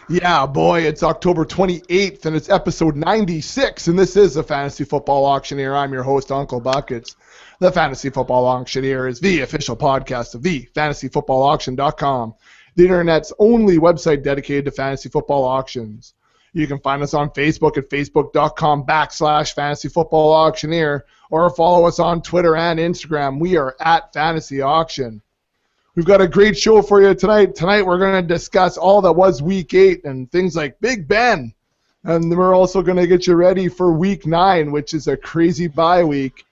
Yeah, boy, it's October 28th, and it's episode 96, and this is the Fantasy Football Auctioneer. I'm your host, Uncle Buckets. The Fantasy Football Auctioneer is the official podcast of the fantasyfootballauction.com, the internet's only website dedicated to fantasy football auctions. You can find us on Facebook at facebook.com/Fantasy Football Auctioneer, or follow us on Twitter and Instagram. We are at Fantasy Auction. We've got a great show for you tonight. Tonight we're going to discuss all that was Week 8 and things like Big Ben. And we're also going to get you ready for Week 9, which is a crazy bye week.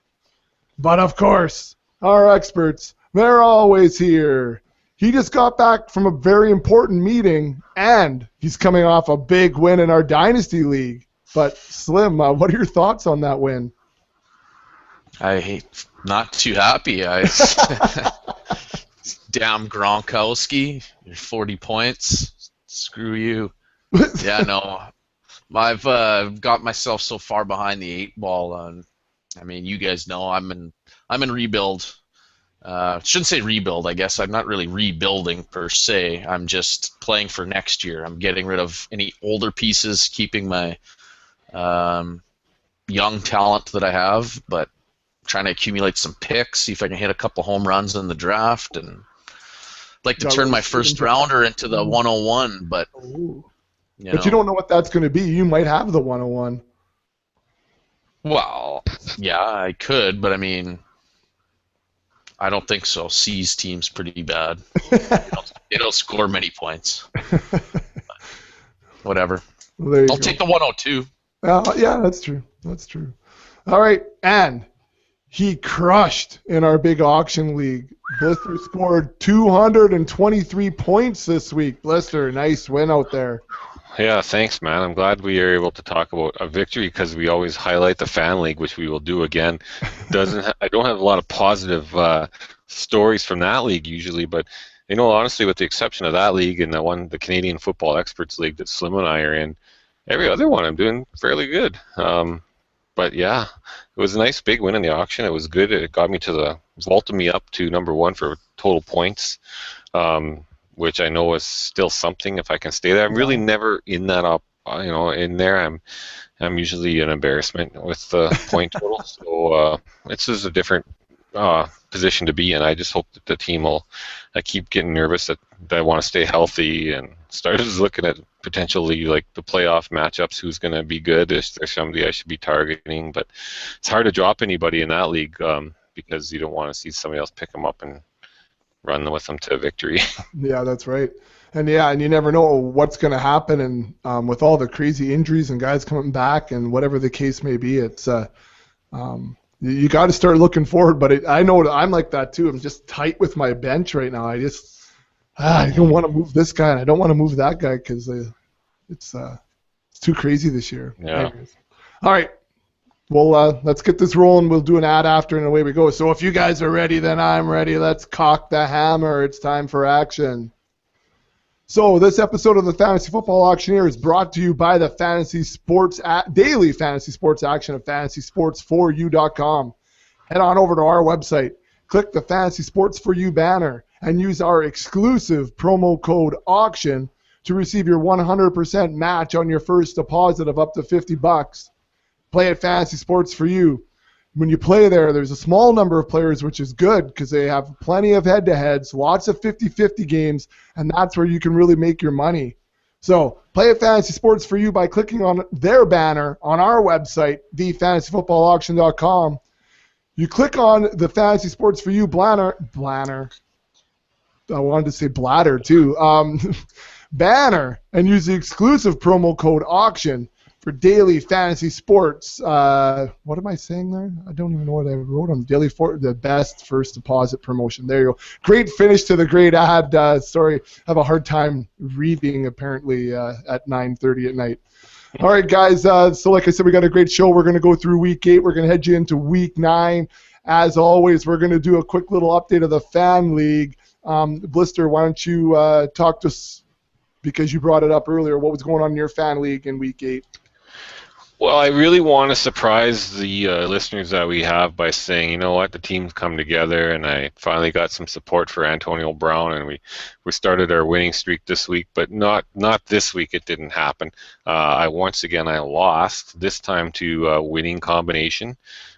But of course, our experts, they're always here. He just got back from a very important meeting, and he's coming off a big win in our Dynasty League. But Slim, what are your thoughts on that win? Not too happy. Damn Gronkowski, you're 40 points. Screw you. Yeah, no. I've got myself so far behind the 8 ball. I mean, you guys know I'm in rebuild. Shouldn't say rebuild, I guess. I'm not really rebuilding per se. I'm just playing for next year. I'm getting rid of any older pieces, keeping my young talent that I have, but trying to accumulate some picks, see if I can hit a couple home runs in the draft, and like to turn my first rounder into the 101, but you don't know what that's going to be. You might have the 101. Well, yeah, I could, but I mean, I don't think so. C's team's pretty bad. They don't score many points. Whatever. Well, I'll take the 102. Yeah, that's true. That's true. All right, and he crushed in our big auction league. Blister scored 223 points this week. Blister, nice win out there. Yeah, thanks, man. I'm glad we are able to talk about a victory because we always highlight the fan league, which we will do again. I don't have a lot of positive stories from that league usually, but honestly, with the exception of that league and the Canadian Football Experts League that Slim and I are in, every other one I'm doing fairly good. But yeah, it was a nice big win in the auction. It was good. It got me vaulted me up to number 1 for total points, which I know is still something if I can stay there. I'm really never in that up, in there. I'm usually an embarrassment with the point total. So it's just a different position to be in. I just hope that the team will. I keep getting nervous that I want to stay healthy and started looking at potentially like the playoff matchups. Who's going to be good? Is there somebody I should be targeting? But it's hard to drop anybody in that league because you don't want to see somebody else pick them up and run with them to victory. Yeah, that's right. And you never know what's going to happen. And with all the crazy injuries and guys coming back and whatever the case may be, it's you got to start looking forward. But I know I'm like that too. I'm just tight with my bench right now. I don't want to move this guy and I don't want to move that guy because it's too crazy this year. Yeah. Anyways. All right. Well, let's get this rolling. We'll do an ad after, and away we go. So if you guys are ready, then I'm ready. Let's cock the hammer. It's time for action. So this episode of the Fantasy Football Auctioneer is brought to you by the daily fantasy sports action of fantasysports4u.com. Head on over to our website, click the Fantasy Sports For You banner, and use our exclusive promo code AUCTION to receive your 100% match on your first deposit of up to $50. Play at Fantasy Sports For You. When you play there's a small number of players, which is good because they have plenty of head-to-heads, lots of 50-50 games, and that's where you can really make your money. So play at Fantasy Sports For You by clicking on their banner on our website, thefantasyfootballauction.com. You click on the Fantasy Sports For You banner. I wanted to say bladder too. Banner, and use the exclusive promo code AUCTION for daily fantasy sports. What am I saying there? I don't even know what I wrote on the best first deposit promotion. There you go. Great finish to the great ad. Sorry, I have a hard time reading apparently at 9:30 at night. All right, guys. So like I said, we got a great show. We're going to go through Week 8. We're going to head you into Week 9. As always, we're going to do a quick little update of the Fan League. Blister, why don't you talk to us, because you brought it up earlier, what was going on in your Fan League in Week 8? Well, I really want to surprise the listeners that we have by saying, you know what, the team's come together, and I finally got some support for Antonio Brown, and we started our winning streak this week, but not this week. It didn't happen. I lost this time to winning combination,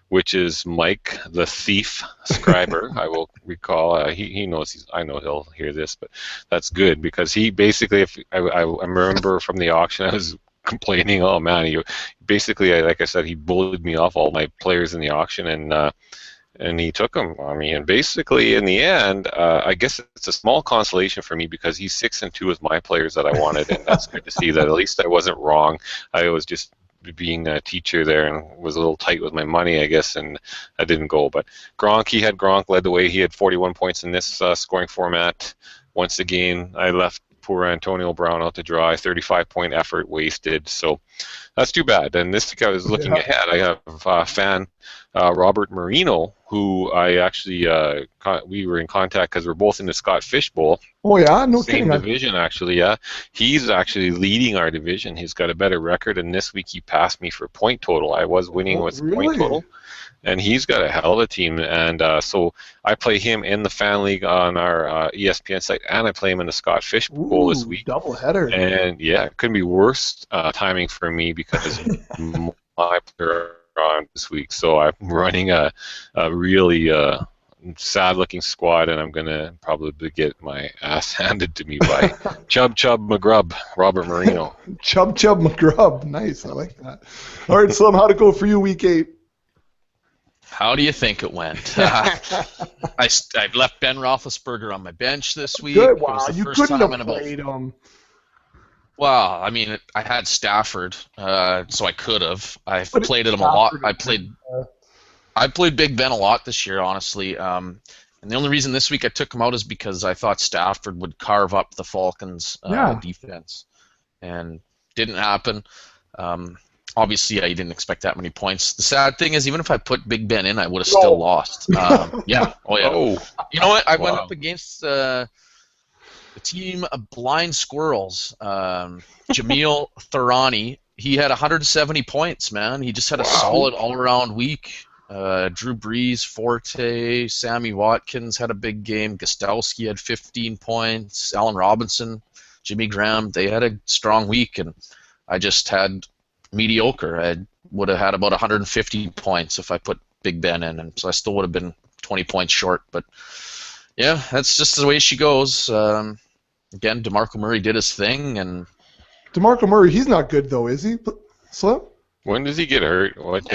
which is Mike the Thief Scriber. I will recall. He knows. I know he'll hear this, but that's good because he basically, if I remember from the auction, I was complaining. Oh man, he basically, like I said, he bullied me off all my players in the auction, and he took them on me. And basically, in the end, I guess it's a small consolation for me because he's 6-2 with my players that I wanted, and that's good to see that at least I wasn't wrong. I was just being a teacher there and was a little tight with my money, I guess, and I didn't go. But Gronk led the way. He had 41 points in this scoring format. Once again, I left poor Antonio Brown out to dry. 35-point effort wasted. So that's too bad. And this week I was looking ahead. I have a fan, Robert Marino, who I actually we were in contact because we're both in the Scott Fish Bowl. Oh yeah, no Same kidding. division, actually. Yeah, he's actually leading our division. He's got a better record, and this week he passed me for point total. I was winning with point total, and he's got a hell of a team. And so I play him in the fan league on our ESPN site, and I play him in the Scott Fish Bowl this week. Double header. And yeah, it couldn't be worse timing for me because my player on this week. So I'm running a really sad-looking squad, and I'm gonna probably get my ass handed to me by Chub McGrub, Robert Marino. Chub McGrub, nice. I like that. All right, Slim, how'd it go for you week 8? How do you think it went? I left Ben Roethlisberger on my bench this week. Good. Wow, It was the you first couldn't time have in about. played him. Well, I mean, I had Stafford, so I could have. I've But played him a lot. Stafford I played Big Ben a lot this year, honestly. And the only reason this week I took him out is because I thought Stafford would carve up the Falcons' defense, and didn't happen. Obviously, I didn't expect that many points. The sad thing is, even if I put Big Ben in, I would have still lost. Yeah. Oh yeah. Oh, You know what? I went up against a team of blind squirrels. Jameel Thorani. He had 170 points, man. He just had a solid all-around week. Drew Brees, Forte, Sammy Watkins had a big game. Gostowski had 15 points. Allen Robinson, Jimmy Graham, they had a strong week, and I just had mediocre. I would have had about 150 points if I put Big Ben in, and so I still would have been 20 points short. But yeah, that's just the way she goes. Again, DeMarco Murray did his thing, and DeMarco Murray, he's not good though, is he, Slim? when does he get hurt? What's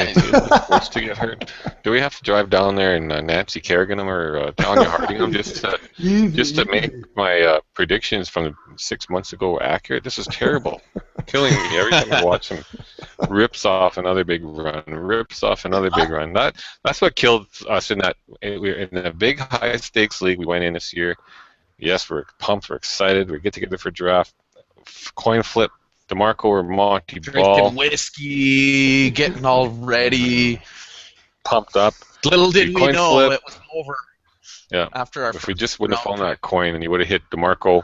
to get hurt? Do we have to drive down there and Nancy Kerrigan him or Tanya Harding him just to make my predictions from 6 months ago accurate? This is terrible. Killing me every time I watch him. Rips off another big run. That's what killed us in that. We're in a big high stakes league we went in this year. Yes, we're pumped. We're excited. We get together for draft. Coin flip. DeMarco or Monty Ball. drinking whiskey, getting all ready. Pumped up. Little did we know flip. it was over. Yeah. After our if we just would have fallen that coin and he would have hit DeMarco,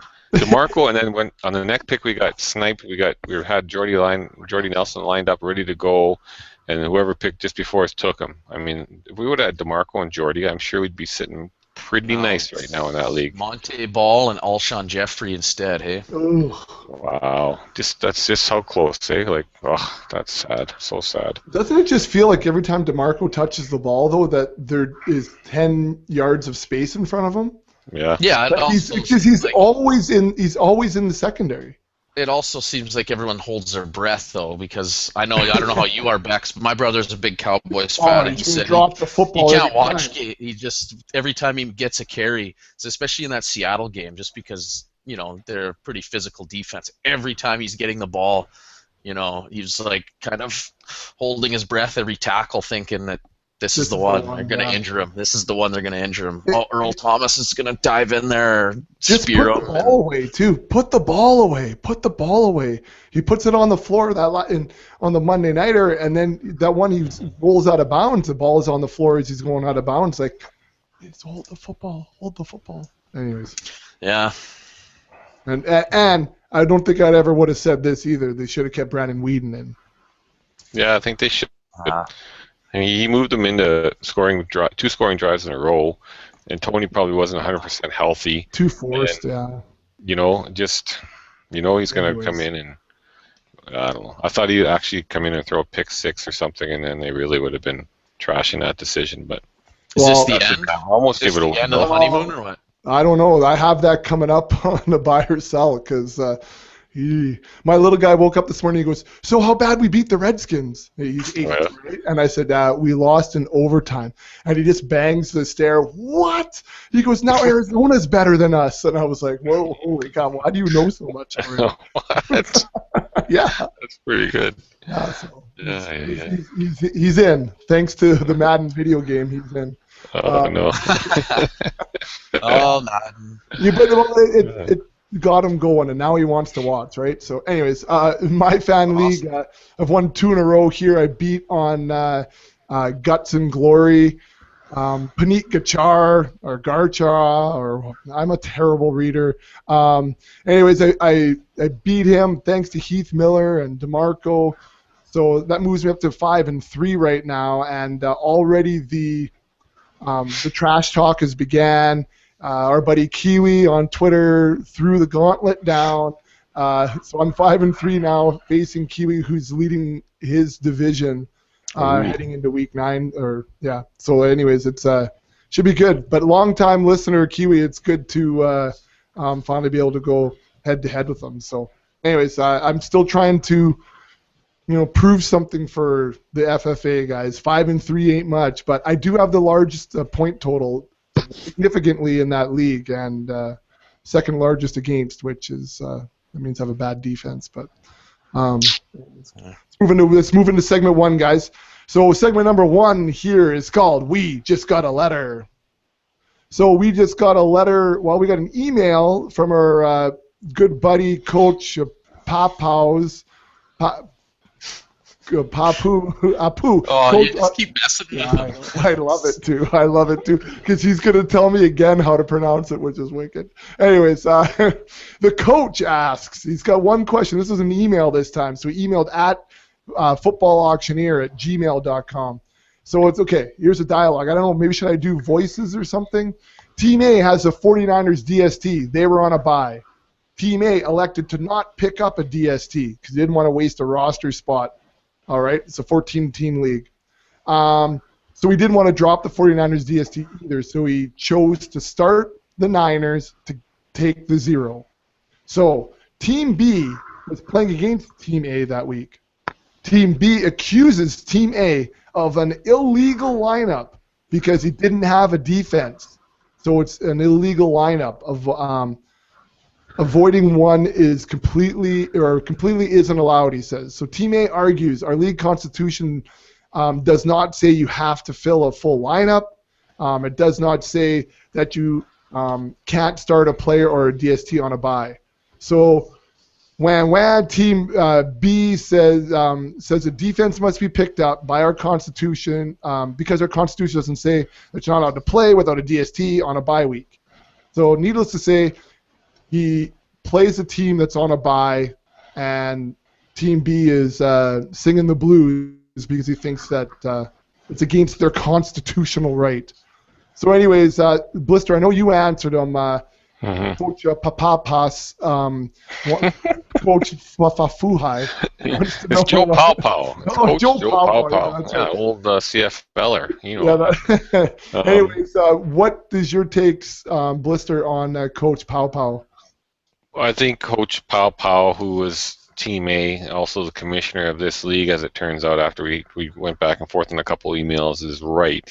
and then when on the next pick we got sniped. We had Jordy Nelson lined up ready to go, and whoever picked just before us took him. I mean, if we would have had DeMarco and Jordy, I'm sure we'd be sitting pretty nice right now in that league. Monte Ball and Alshon Jeffrey instead, hey? Ooh. Wow. That's just how close, eh? Like, oh, that's sad. So sad. Doesn't it just feel like every time DeMarco touches the ball, though, that there is 10 yards of space in front of him? Yeah. Yeah, He's always in the secondary. It also seems like everyone holds their breath, though, because I don't know how you are, Bex, but my brother's a big Cowboys fan, and he said the football he can't watch. He just every time he gets a carry, especially in that Seattle game, just because they're a pretty physical defense. Every time he's getting the ball, he's like kind of holding his breath every tackle, thinking that this is the one they're going to injure him. This is the one they're going to injure him. Earl Thomas is going to dive in there, spear him. Put the ball away, too. Put the ball away. He puts it on the floor on the Monday Nighter, and then that one he rolls out of bounds. The ball is on the floor as he's going out of bounds. Like, just hold the football. Anyways. Yeah. And I don't think I'd ever would have said this either. They should have kept Brandon Weeden in. Yeah, I think they should. Uh, I mean, he moved them into two scoring drives in a row, and Tony probably wasn't 100% healthy. Too And forced, yeah. just he's going to come Anyways. in and I don't know. I thought he'd actually come in and throw a pick six or something, and then they really would have been trashing that decision. But is this Well, the that's end? I almost Is give this it the away end of the though. honeymoon or what? I don't know. I have that coming up on the buy or sell because my little guy woke up this morning. He goes, "So how bad we beat the Redskins?" He's 8, Yeah. right? And I said, "We lost in overtime." And he just bangs the stare. What? He goes, "Now Arizona's better than us." And I was like, "Whoa, holy cow! Why do you know so much already?" What? Yeah. That's pretty good. Yeah. So Yeah. he's in. Thanks to the Madden video game, he's in. Oh no. Oh, Madden. Yeah, but it got him going, and now he wants to watch, right? So, anyways, my fan league, I've won 2 in a row here. I beat on Guts and Glory, Paneet Gachar or Garcha, or I'm a terrible reader. Anyways, I beat him thanks to Heath Miller and DeMarco. So that moves me up to 5-3 right now, and already the trash talk has began. Our buddy Kiwi on Twitter threw the gauntlet down. So I'm 5-3 now, facing Kiwi, who's leading his division heading into week 9. So, anyways, it's should be good. But long-time listener Kiwi, it's good to finally be able to go head-to-head with them. So, anyways, I'm still trying to prove something for the FFA guys. 5-3 ain't much, but I do have the largest point total significantly in that league, and second largest against, which is that means I have a bad defense. But let's move into segment 1, guys. So segment number 1 here is called "We Just Got a Letter." So we just got a letter. Well, we got an email from our good buddy Coach Papaus. Apu. Oh, Coach, you just keep messing with yeah, him. I love it too. I love it too, because he's going to tell me again how to pronounce it, which is wicked. Anyways, the coach asks, he's got one question. This is an email this time, so he emailed at footballauctioneer@gmail.com. So it's okay. Here's a dialogue. I don't know, maybe should I do voices or something? Team A has a 49ers DST. They were on a bye. Team A elected to not pick up a DST because they didn't want to waste a roster spot. All right, it's a 14-team league. So he didn't want to drop the 49ers DST either, so he chose to start the Niners to take the 0. So Team B was playing against Team A that week. Team B accuses Team A of an illegal lineup because he didn't have a defense. So it's an illegal lineup of avoiding one is completely isn't allowed, he says. So Team A argues our league constitution does not say you have to fill a full lineup. It does not say that you can't start a player or a DST on a bye. So when Team B says the defense must be picked up by our constitution because our constitution doesn't say that you're not allowed to play without a DST on a bye week. So needless to say, he plays a team that's on a bye, and Team B is singing the blues because he thinks that it's against their constitutional right. So anyways, Blister, I know you answered him. Coach Papapas, Coach Fafuhai. It's Joe Paupau. Oh, Joe Paupau. Paupau. Yeah, old CFLer. Yeah, anyways, what is your takes, Blister, on Coach Paupau? I think Coach Paupau, who was Team A, also the commissioner of this league, as it turns out, after we went back and forth in a couple emails, is right.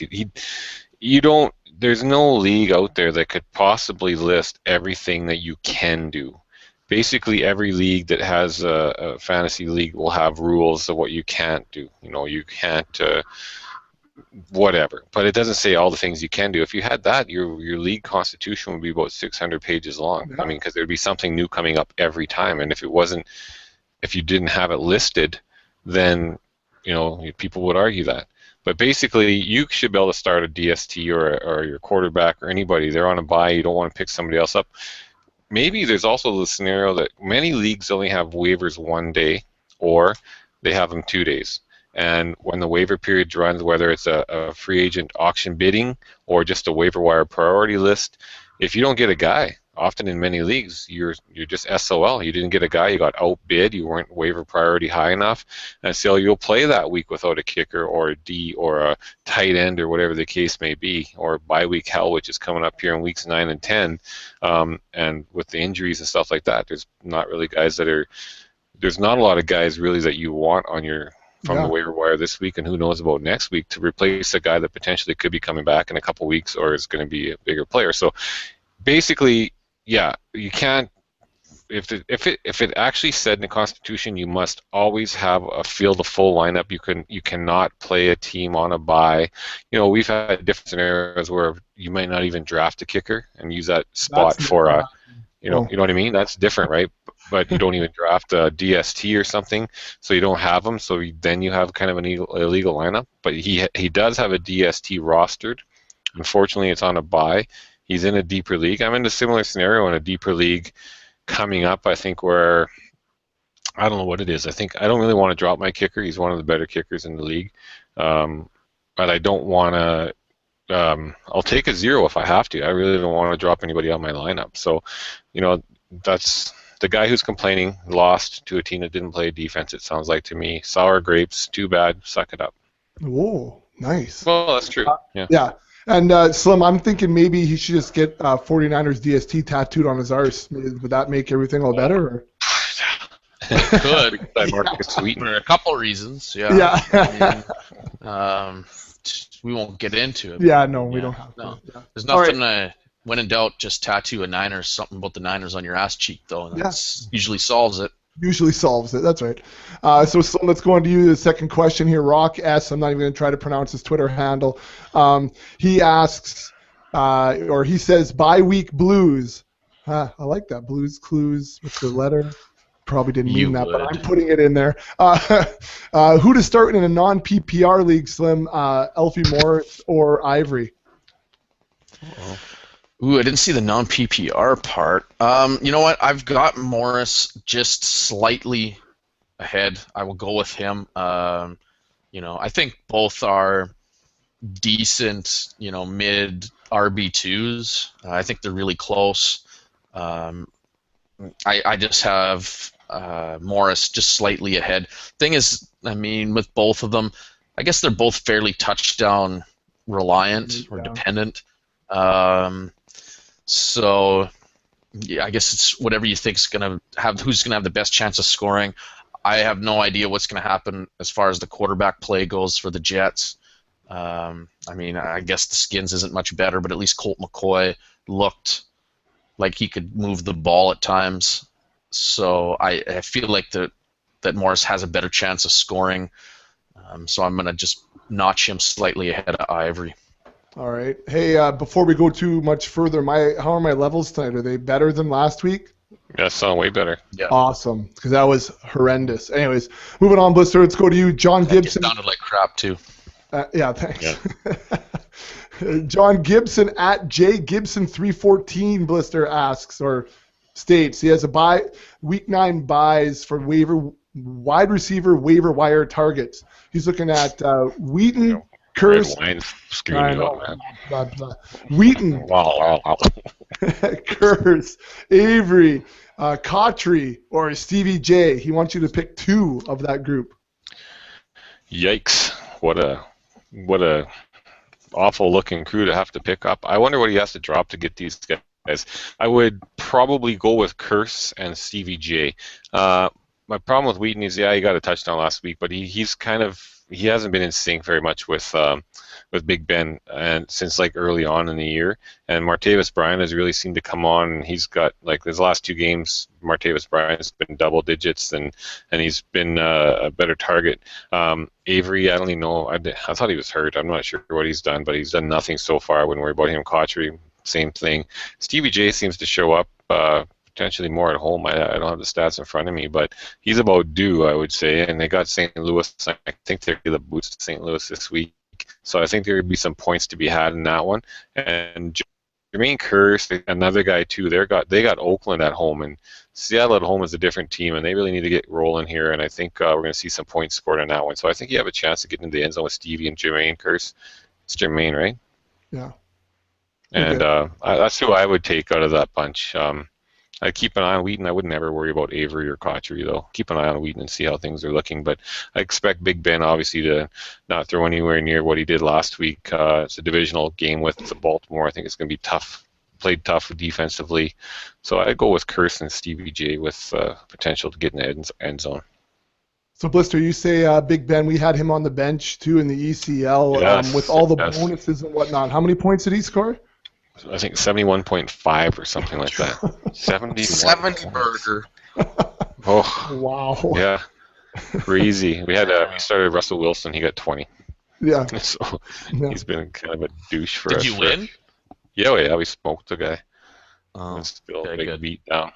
There's no league out there that could possibly list everything that you can do. Basically, every league that has a fantasy league will have rules of what you can't do. You can't whatever, but it doesn't say all the things you can do. If you had that, your league constitution would be about 600 pages long. Yeah. I mean, because there'd be something new coming up every time, and if you didn't have it listed, then people would argue that. But basically, you should be able to start a DST or your quarterback or anybody. They're on a bye. You don't want to pick somebody else up. Maybe there's also the scenario that many leagues only have waivers 1 day, or they have them 2 days. And when the waiver period runs, whether it's a free agent auction bidding or just a waiver wire priority list, if you don't get a guy, often in many leagues, you're just SOL. You didn't get a guy, you got outbid, you weren't waiver priority high enough, and so you'll play that week without a kicker or a D or a tight end or whatever the case may be, or bye week hell, which is coming up here in weeks 9 and 10. And with the injuries and stuff like that, there's not really guys that are. There's not a lot of guys really that you want on your from the waiver wire this week, and who knows about next week, to replace a guy that potentially could be coming back in a couple weeks or is going to be a bigger player. So basically, yeah, you can't. If it actually said in the Constitution, you must always have a field of full lineup. You cannot play a team on a bye. We've had different scenarios where you might not even draft a kicker and use that spot for a. You know what I mean? That's different, right? But you don't even draft a DST or something, so you don't have him. So then you have kind of an illegal lineup. But he does have a DST rostered. Unfortunately, it's on a bye. He's in a deeper league. I'm in a similar scenario in a deeper league coming up, I think, where I don't know what it is. I think I don't really want to drop my kicker. He's one of the better kickers in the league. But I don't want to. I'll take a 0 if I have to. I really don't want to drop anybody out of my lineup. So, that's the guy who's complaining lost to a team that didn't play defense, it sounds like to me. Sour grapes, too bad, suck it up. Whoa, nice. Well, that's true. Yeah. Yeah. And Slim, I'm thinking maybe he should just get 49ers DST tattooed on his arse. Would that make everything all better? Or? Could. Sweetener. For a couple of reasons, yeah. Yeah. I mean, we won't get into it. Yeah, no, we don't have to. No. Yeah. There's nothing, when in doubt, just tattoo a Niners, something about the Niners on your ass cheek, though, and that usually solves it. Usually solves it. That's right. So let's go on to you. The second question here. Rock S. I'm not even going to try to pronounce his Twitter handle. He asks, or he says, bye week blues. I like that. Blues Clues with the letter. Probably didn't mean that, but I'm putting it in there. Who to start in a non-PPR league, Slim? Elfie Morris or Ivory? Uh-oh. Ooh, I didn't see the non-PPR part. You know what? I've got Morris just slightly ahead. I will go with him. I think both are decent, mid RB2s. I think they're really close. I just have Morris just slightly ahead. Thing is, with both of them, I guess they're both fairly touchdown reliant or dependent. So, yeah, I guess it's whatever you think is going to have, who's going to have the best chance of scoring. I have no idea what's going to happen as far as the quarterback play goes for the Jets. I guess the Skins isn't much better, but at least Colt McCoy looked like he could move the ball at times. So I feel like that Morris has a better chance of scoring. So I'm going to just notch him slightly ahead of Ivory. All right. Hey, before we go too much further, how are my levels tonight? Are they better than last week? Yeah, sound way better. Yeah. Awesome, because that was horrendous. Anyways, moving on, Blister. Let's go to you, John Gibson. It sounded like crap too. Yeah, thanks. Yeah. John Gibson at JGibson314 Blister asks or states he has a week 9 buys for wide receiver waiver wire targets. He's looking at Wheaton, Curse. Wheaton, Curse, Avery, Cautry, or Stevie J. He wants you to pick 2 of that group. Yikes! What a awful looking crew to have to pick up. I wonder what he has to drop to get these guys. I would probably go with Curse and Stevie J. My problem with Wheaton is, he got a touchdown last week, but he hasn't been in sync very much with Big Ben and since early on in the year. And Martavis Bryant has really seemed to come on. And he's got his last 2 games, Martavis Bryant's been double digits and he's been a better target. Avery, I don't even know. I thought he was hurt. I'm not sure what he's done, but he's done nothing so far. I wouldn't worry about him. Cautry, same thing. Stevie J seems to show up potentially more at home. I don't have the stats in front of me, but he's about due, I would say. And they got St. Louis. I think they're the boots to St. Louis this week. So I think there would be some points to be had in that one. And Jermaine Kearse, another guy too. They got Oakland at home, and Seattle at home is a different team, and they really need to get rolling here. And I think we're going to see some points scored on that one. So I think you have a chance to get into the end zone with Stevie and Jermaine Kearse. It's Jermaine, right? Yeah. And that's who I would take out of that bunch. I keep an eye on Wheaton. I wouldn't ever worry about Avery or Cotchery, though. Keep an eye on Wheaton and see how things are looking. But I expect Big Ben, obviously, to not throw anywhere near what he did last week. It's a divisional game with Baltimore. I think it's going to be tough, played tough defensively. So I go with Kearse and Stevie J with potential to get in the end zone. So, Blister, you say Big Ben, we had him on the bench, too, in the ECL Yes, with all the yes. bonuses and whatnot. How many points did he score? I think 71.5 or something like that. 70 burger. Oh, Wow. yeah. Crazy. We started Russell Wilson. He got 20. Yeah. So Yeah. he's been kind of a douche for us. Did you win? Yeah, we smoked the guy. Oh, It's still a okay, big good. beat down.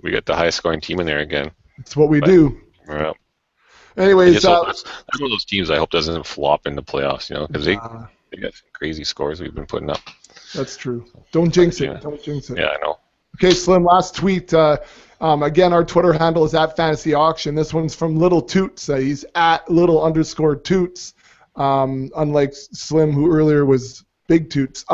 We got the highest scoring team in there again. It's what we do. Yeah. Anyways, That's one of those teams I hope doesn't flop in the playoffs, because they got some crazy scores we've been putting up. that's true. Don't jinx Yeah. it. Don't jinx it. Yeah, I know. Okay, Slim, last tweet. Again, our Twitter handle is @FantasyAuction. This one's from Little Toots. He's @little_Toots, unlike Slim, who earlier was Big Toots.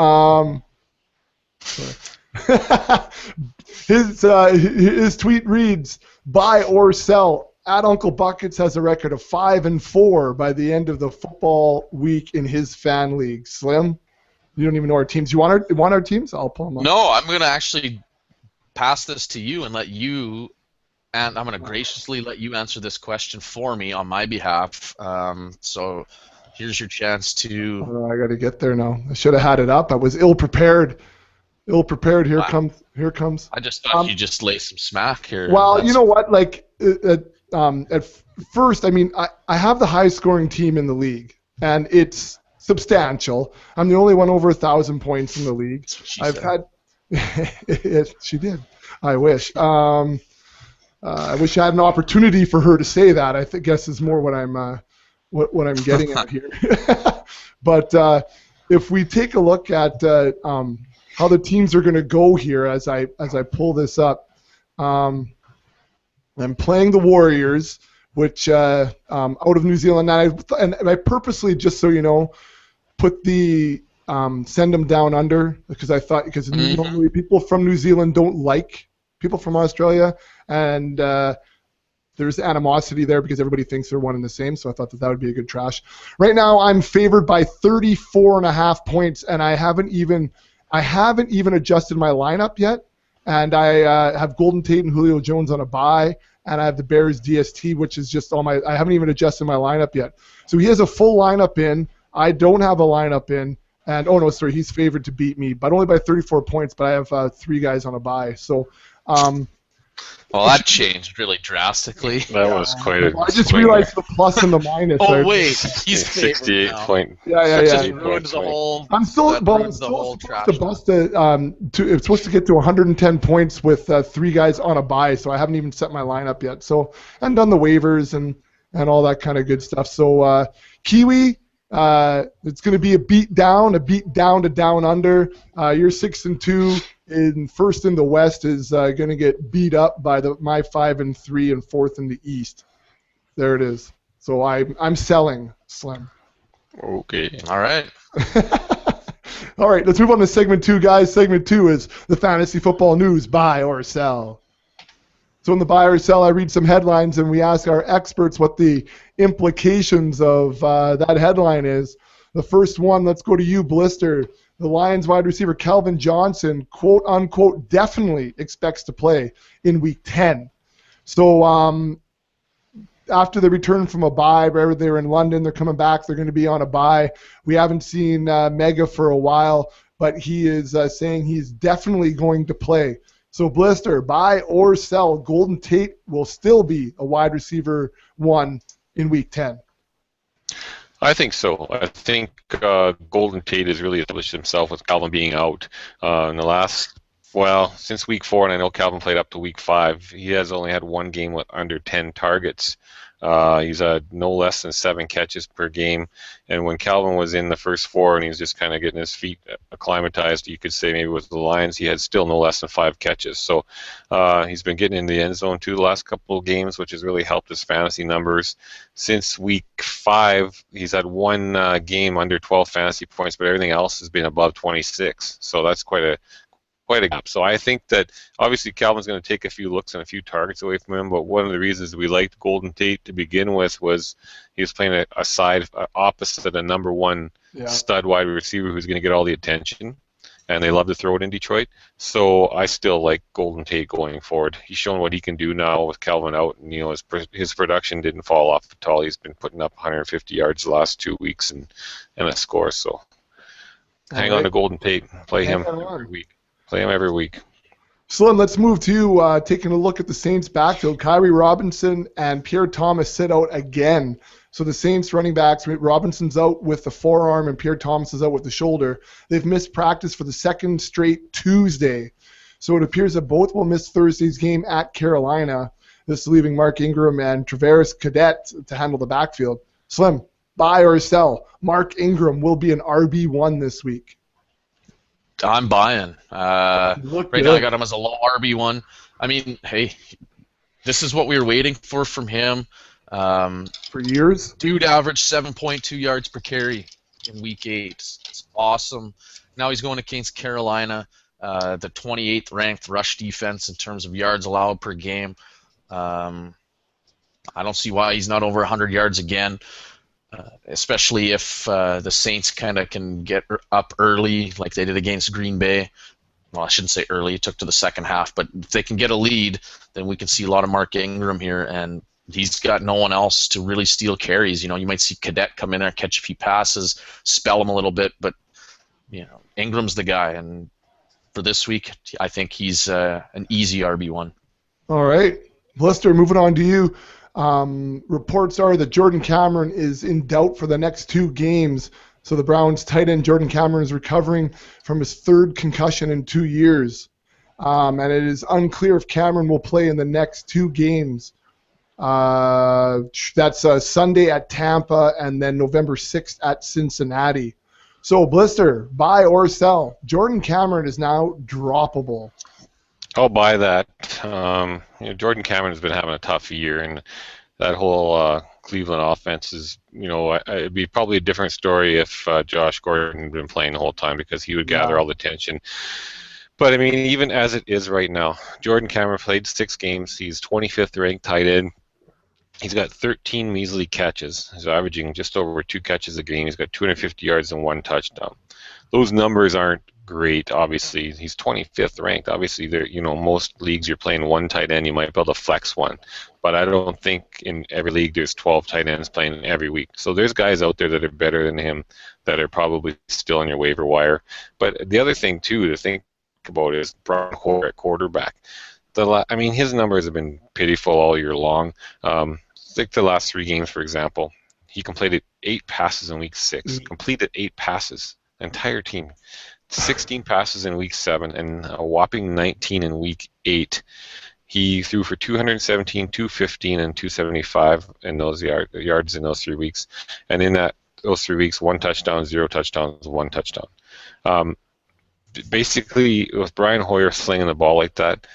His tweet reads, buy or sell. Uncle Buckets has a record of 5-4 by the end of the football week in his fan league. Slim, you don't even know our teams. You want our teams? I'll pull them up. No, I'm going to actually pass this to you and let you, and I'm going to graciously let you answer this question for me on my behalf. So here's your chance to. Oh, I got to get there now. I should have had it up. I was ill prepared. Here Wow. comes. I just thought you'd just lay some smack here. Well, you know what? Like at first, I mean, I have the highest scoring team in the league, and it's substantial. I'm the only one over 1,000 points in the league. That's what she I've said. had. She did. I wish. I wish I had an opportunity for her to say that. I guess is more what I'm what I'm getting at here. But if we take a look at how the teams are going to go here as I pull this up, I'm playing the Warriors, which out of New Zealand, and I purposely, just so you know, put the send them down under because normally people from New Zealand don't like people from Australia, and there's animosity there because everybody thinks they're one and the same. So I thought that would be a good trash. Right now, I'm favored by 34.5 points, and I haven't even adjusted my lineup yet. And I have Golden Tate and Julio Jones on a bye, and I have the Bears DST, which is just I haven't even adjusted my lineup yet. So he has a full lineup in. I don't have a lineup in. And he's favored to beat me, but only by 34 points. But I have 3 guys on a bye. So, well, that changed really drastically. That was quite a I just swing realized the plus and the minus. Oh there. wait, he's favored 68 now. point. Yeah. That just 68 ruined point the swing. whole. I'm still that ruined the whole supposed to trash. bust it's supposed to get to 110 points with 3 guys on a bye, so I haven't even set my lineup yet. So and done the waivers and all that kind of good stuff. So Kiwi, it's going to be a beat down to down under. You're 6-2 in first in the West is going to get beat up by my 5-3 and fourth in the East. There it is. So I'm selling, Slim. Okay. All right. All right, let's move on to segment 2, guys. Segment 2 is the fantasy football news, buy or sell. So in the buy or sell, I read some headlines, and we ask our experts what the implications of that headline is. The first one, let's go to you, Blister. The Lions wide receiver Calvin Johnson, quote unquote, definitely expects to play in Week 10. So after they return from a bye, wherever they were in London, they're coming back. They're going to be on a bye. We haven't seen Mega for a while, but he is saying he's definitely going to play. So Blister, buy or sell, Golden Tate will still be a wide receiver 1 in Week 10. I think so. I think Golden Tate has really established himself with Calvin being out in the last, since Week 4, and I know Calvin played up to Week 5. He has only had one game with under 10 targets. He's had no less than 7 catches per game. And when Calvin was in the first 4 and he was just kind of getting his feet acclimatized, you could say maybe with the Lions, he had still no less than 5 catches. So he's been getting in the end zone too the last couple of games, which has really helped his fantasy numbers. Since week 5, he's had 1 game under 12 fantasy points, but everything else has been above 26. So that's quite a gap. So I think that obviously Calvin's going to take a few looks and a few targets away from him, but one of the reasons we liked Golden Tate to begin with was he was playing a side opposite a number 1 stud wide receiver who's going to get all the attention, and they love to throw it in Detroit. So I still like Golden Tate going forward. He's shown what he can do now with Calvin out, and his production didn't fall off at all. He's been putting up 150 yards the last 2 weeks and a score. So hang on to Golden Tate. Play him every week. Play him every week. Slim, let's move to taking a look at the Saints' backfield. Kyrie Robinson and Pierre Thomas sit out again. So the Saints running backs, Robinson's out with the forearm and Pierre Thomas is out with the shoulder. They've missed practice for the 2nd straight Tuesday. So it appears that both will miss Thursday's game at Carolina. This is leaving Mark Ingram and Travaris Cadet to handle the backfield. Slim, buy or sell? Mark Ingram will be an RB1 this week. I'm buying. Right now I got him as a low RB1. I mean, hey, this is what we were waiting for from him. For years? Dude averaged 7.2 yards per carry in Week 8. It's awesome. Now he's going against Carolina, the 28th ranked rush defense in terms of yards allowed per game. I don't see why he's not over 100 yards again. Especially if the Saints kind of can get up early like they did against Green Bay. Well, I shouldn't say early. It took to the second half. But if they can get a lead, then we can see a lot of Mark Ingram here. And he's got no one else to really steal carries. You might see Cadet come in there, catch a few passes, spell him a little bit. But, Ingram's the guy. And for this week, I think he's an easy RB1. All right. Blister, moving on to you. Reports are that Jordan Cameron is in doubt for the next 2 games. So the Browns tight end Jordan Cameron is recovering from his 3rd concussion in 2 years. And it is unclear if Cameron will play in the next 2 games. That's Sunday at Tampa and then November 6th at Cincinnati. So Blister, buy or sell? Jordan Cameron is now droppable. I'll buy that. Jordan Cameron has been having a tough year, and that whole Cleveland offense is, it'd be probably a different story if Josh Gordon had been playing the whole time because he would gather all the attention. But, I mean, even as it is right now, Jordan Cameron played 6 games. He's 25th ranked tight end. He's got 13 measly catches. He's averaging just over 2 catches a game. He's got 250 yards and 1 touchdown. Those numbers aren't great, obviously. He's 25th ranked. Obviously, most leagues you're playing 1 tight end, you might be able to flex 1. But I don't think in every league there's 12 tight ends playing every week. So there's guys out there that are better than him that are probably still on your waiver wire. But the other thing, too, to think about is Brian Hoyer at quarterback. His numbers have been pitiful all year long. Like the last 3 games, for example, he completed 8 passes in week 6. Completed 8 passes. The entire team. 16 passes in week 7 and a whopping 19 in week 8. He threw for 217, 215, and 275 in those yards in those 3 weeks. And in those 3 weeks, 1 touchdown, 0 touchdowns, 1 touchdown. Basically, with Brian Hoyer slinging the ball like that,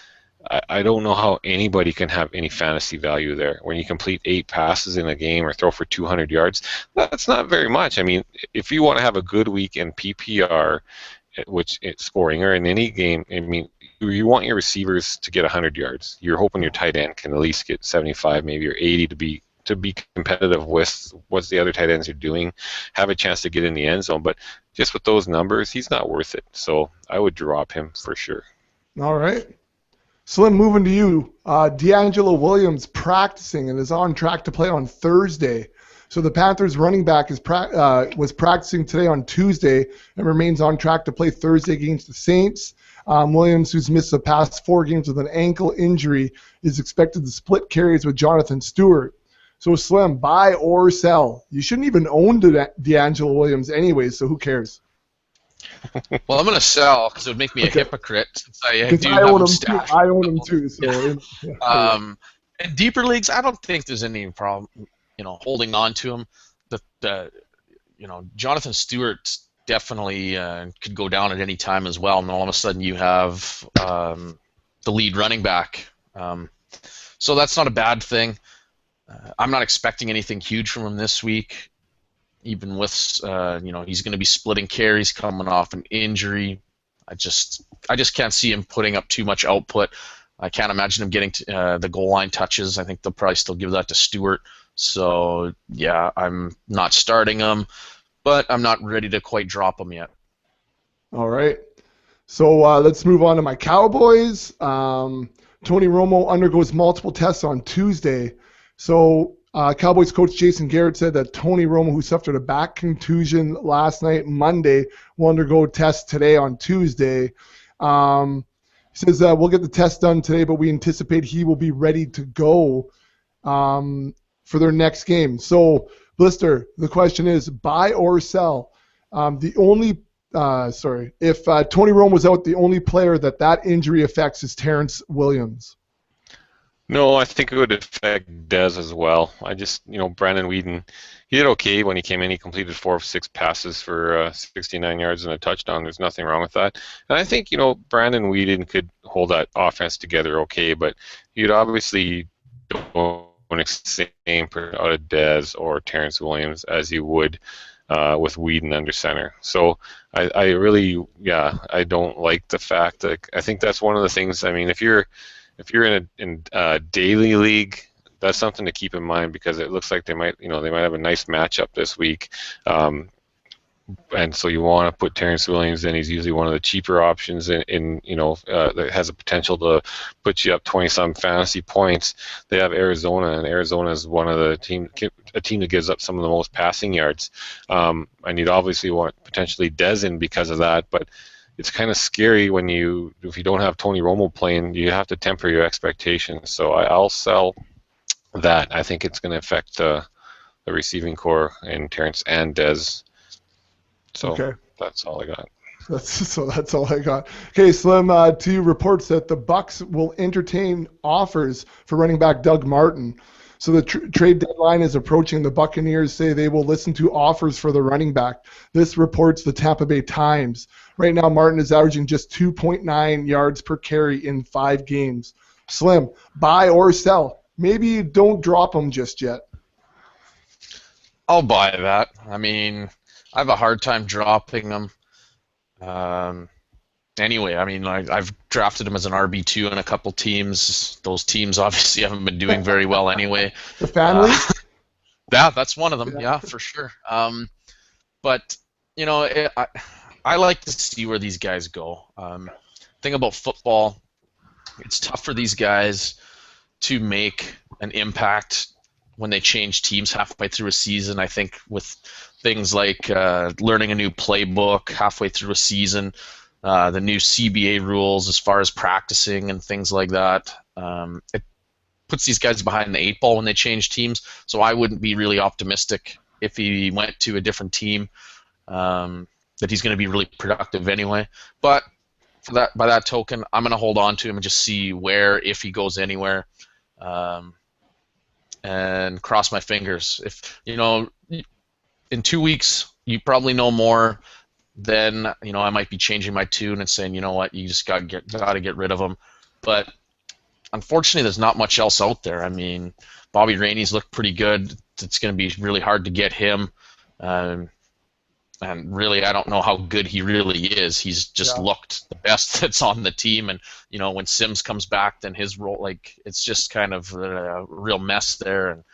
I don't know how anybody can have any fantasy value there. When you complete 8 passes in a game or throw for 200 yards, that's not very much. I mean, if you want to have a good week in PPR, which it's scoring, or in any game, I mean, you want your receivers to get 100 yards. You're hoping your tight end can at least get 75, maybe, or 80 to be competitive with what the other tight ends are doing, have a chance to get in the end zone. But just with those numbers, he's not worth it. So I would drop him for sure. All right. Slim, moving to you. D'Angelo Williams practicing and is on track to play on Thursday. So the Panthers running back was practicing today on Tuesday and remains on track to play Thursday against the Saints. Williams, who's missed the past 4 games with an ankle injury, is expected to split carries with Jonathan Stewart. So Slim, buy or sell? You shouldn't even own D'Angelo Williams anyway, so who cares? Well, I'm going to sell because it would make me a hypocrite since I do I have own him him stashed. too. I own him too. So, In deeper leagues, I don't think there's any problem, holding on to him. Jonathan Stewart definitely could go down at any time as well, and all of a sudden you have the lead running back. So that's not a bad thing. I'm not expecting anything huge from him this week, even with he's going to be splitting carries coming off an injury. I just can't see him putting up too much output. I can't imagine him getting the goal line touches. I think they'll probably still give that to Stewart. So yeah, I'm not starting him, but I'm not ready to quite drop him yet. All right. So let's move on to my Cowboys. Tony Romo undergoes multiple tests on Tuesday. So Cowboys coach Jason Garrett said that Tony Romo, who suffered a back contusion last night, Monday, will undergo tests today on Tuesday. He says we'll get the test done today, but we anticipate he will be ready to go for their next game. So, Blister, the question is buy or sell. If Tony Romo was out, the only player that injury affects is Terrence Williams. No, I think it would affect Dez as well. Brandon Weeden, he did okay when he came in. He completed 4 of 6 passes for 69 yards and a touchdown. There's nothing wrong with that. And I think, Brandon Weeden could hold that offense together okay, but you'd obviously don't expect the same out of Dez or Terrence Williams as you would with Weeden under center. So I really, I don't like the fact that I think that's one of the things. I mean, if you're in a daily league, that's something to keep in mind because it looks like they might have a nice matchup this week, and so you want to put Terrence Williams in. He's usually one of the cheaper options that has a potential to put you up 20-some fantasy points. They have Arizona, and Arizona is one of a team that gives up some of the most passing yards, and you'd obviously want potentially Dez in because of that, but it's kind of scary if you don't have Tony Romo playing, you have to temper your expectations. So I'll sell that. I think it's going to affect the receiving core in Terrence and Dez. So okay. That's all I got. That's all I got. Okay, Slim, to reports that the Bucs will entertain offers for running back Doug Martin. So the trade deadline is approaching. The Buccaneers say they will listen to offers for the running back. This reports the Tampa Bay Times. Right now, Martin is averaging just 2.9 yards per carry in 5 games. Slim, buy or sell? Maybe you don't drop him just yet. I'll buy that. I mean, I have a hard time dropping him. Anyway, I mean, I've drafted him as an RB2 in a couple teams. Those teams obviously haven't been doing very well anyway. The family? Yeah, that's one of them. Yeah, for sure. But, I like to see where these guys go. Thing about football, it's tough for these guys to make an impact when they change teams halfway through a season. I think with things like learning a new playbook halfway through a season, the new CBA rules as far as practicing and things like that, it puts these guys behind the 8 ball when they change teams. So I wouldn't be really optimistic if he went to a different team that he's going to be really productive anyway. But by that token, I'm going to hold on to him and just see if he goes anywhere, and cross my fingers. If in 2 weeks you probably know more, then I might be changing my tune and saying, you know what, you just got to get rid of him. But unfortunately, there's not much else out there. I mean, Bobby Rainey's looked pretty good. It's going to be really hard to get him. And really, I don't know how good he really is. He's just looked the best that's on the team. And, when Sims comes back, then his role, it's just kind of a real mess there. And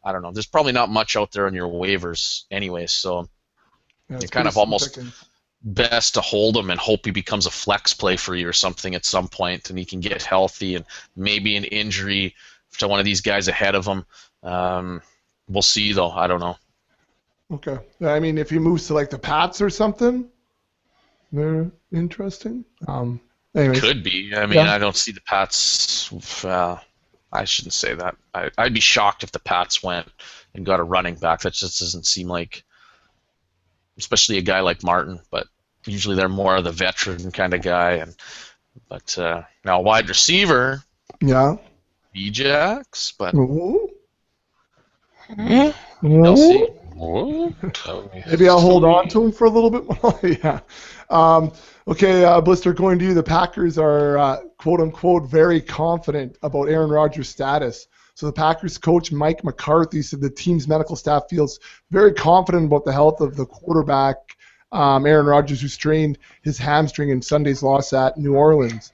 I don't know. There's probably not much out there on your waivers anyway. So you're kind of almost best to hold him and hope he becomes a flex play for you or something at some point, and he can get healthy, and maybe an injury to one of these guys ahead of him. We'll see, though. I don't know. Okay. I mean, if he moves to the Pats or something, they're interesting. Anyways. Could be. I mean, I don't see the Pats. I shouldn't say that. I'd be shocked if the Pats went and got a running back. That just doesn't seem like, especially a guy like Martin. But usually they're more of the veteran kind of guy. But now wide receiver. Yeah. B-Jacks, but Ooh. we'll see. What? Maybe I'll hold on to him for a little bit more. Yeah. Okay, Blister, going to you. The Packers are, quote unquote, very confident about Aaron Rodgers' status. So the Packers coach, Mike McCarthy, said the team's medical staff feels very confident about the health of the quarterback, Aaron Rodgers, who strained his hamstring in Sunday's loss at New Orleans.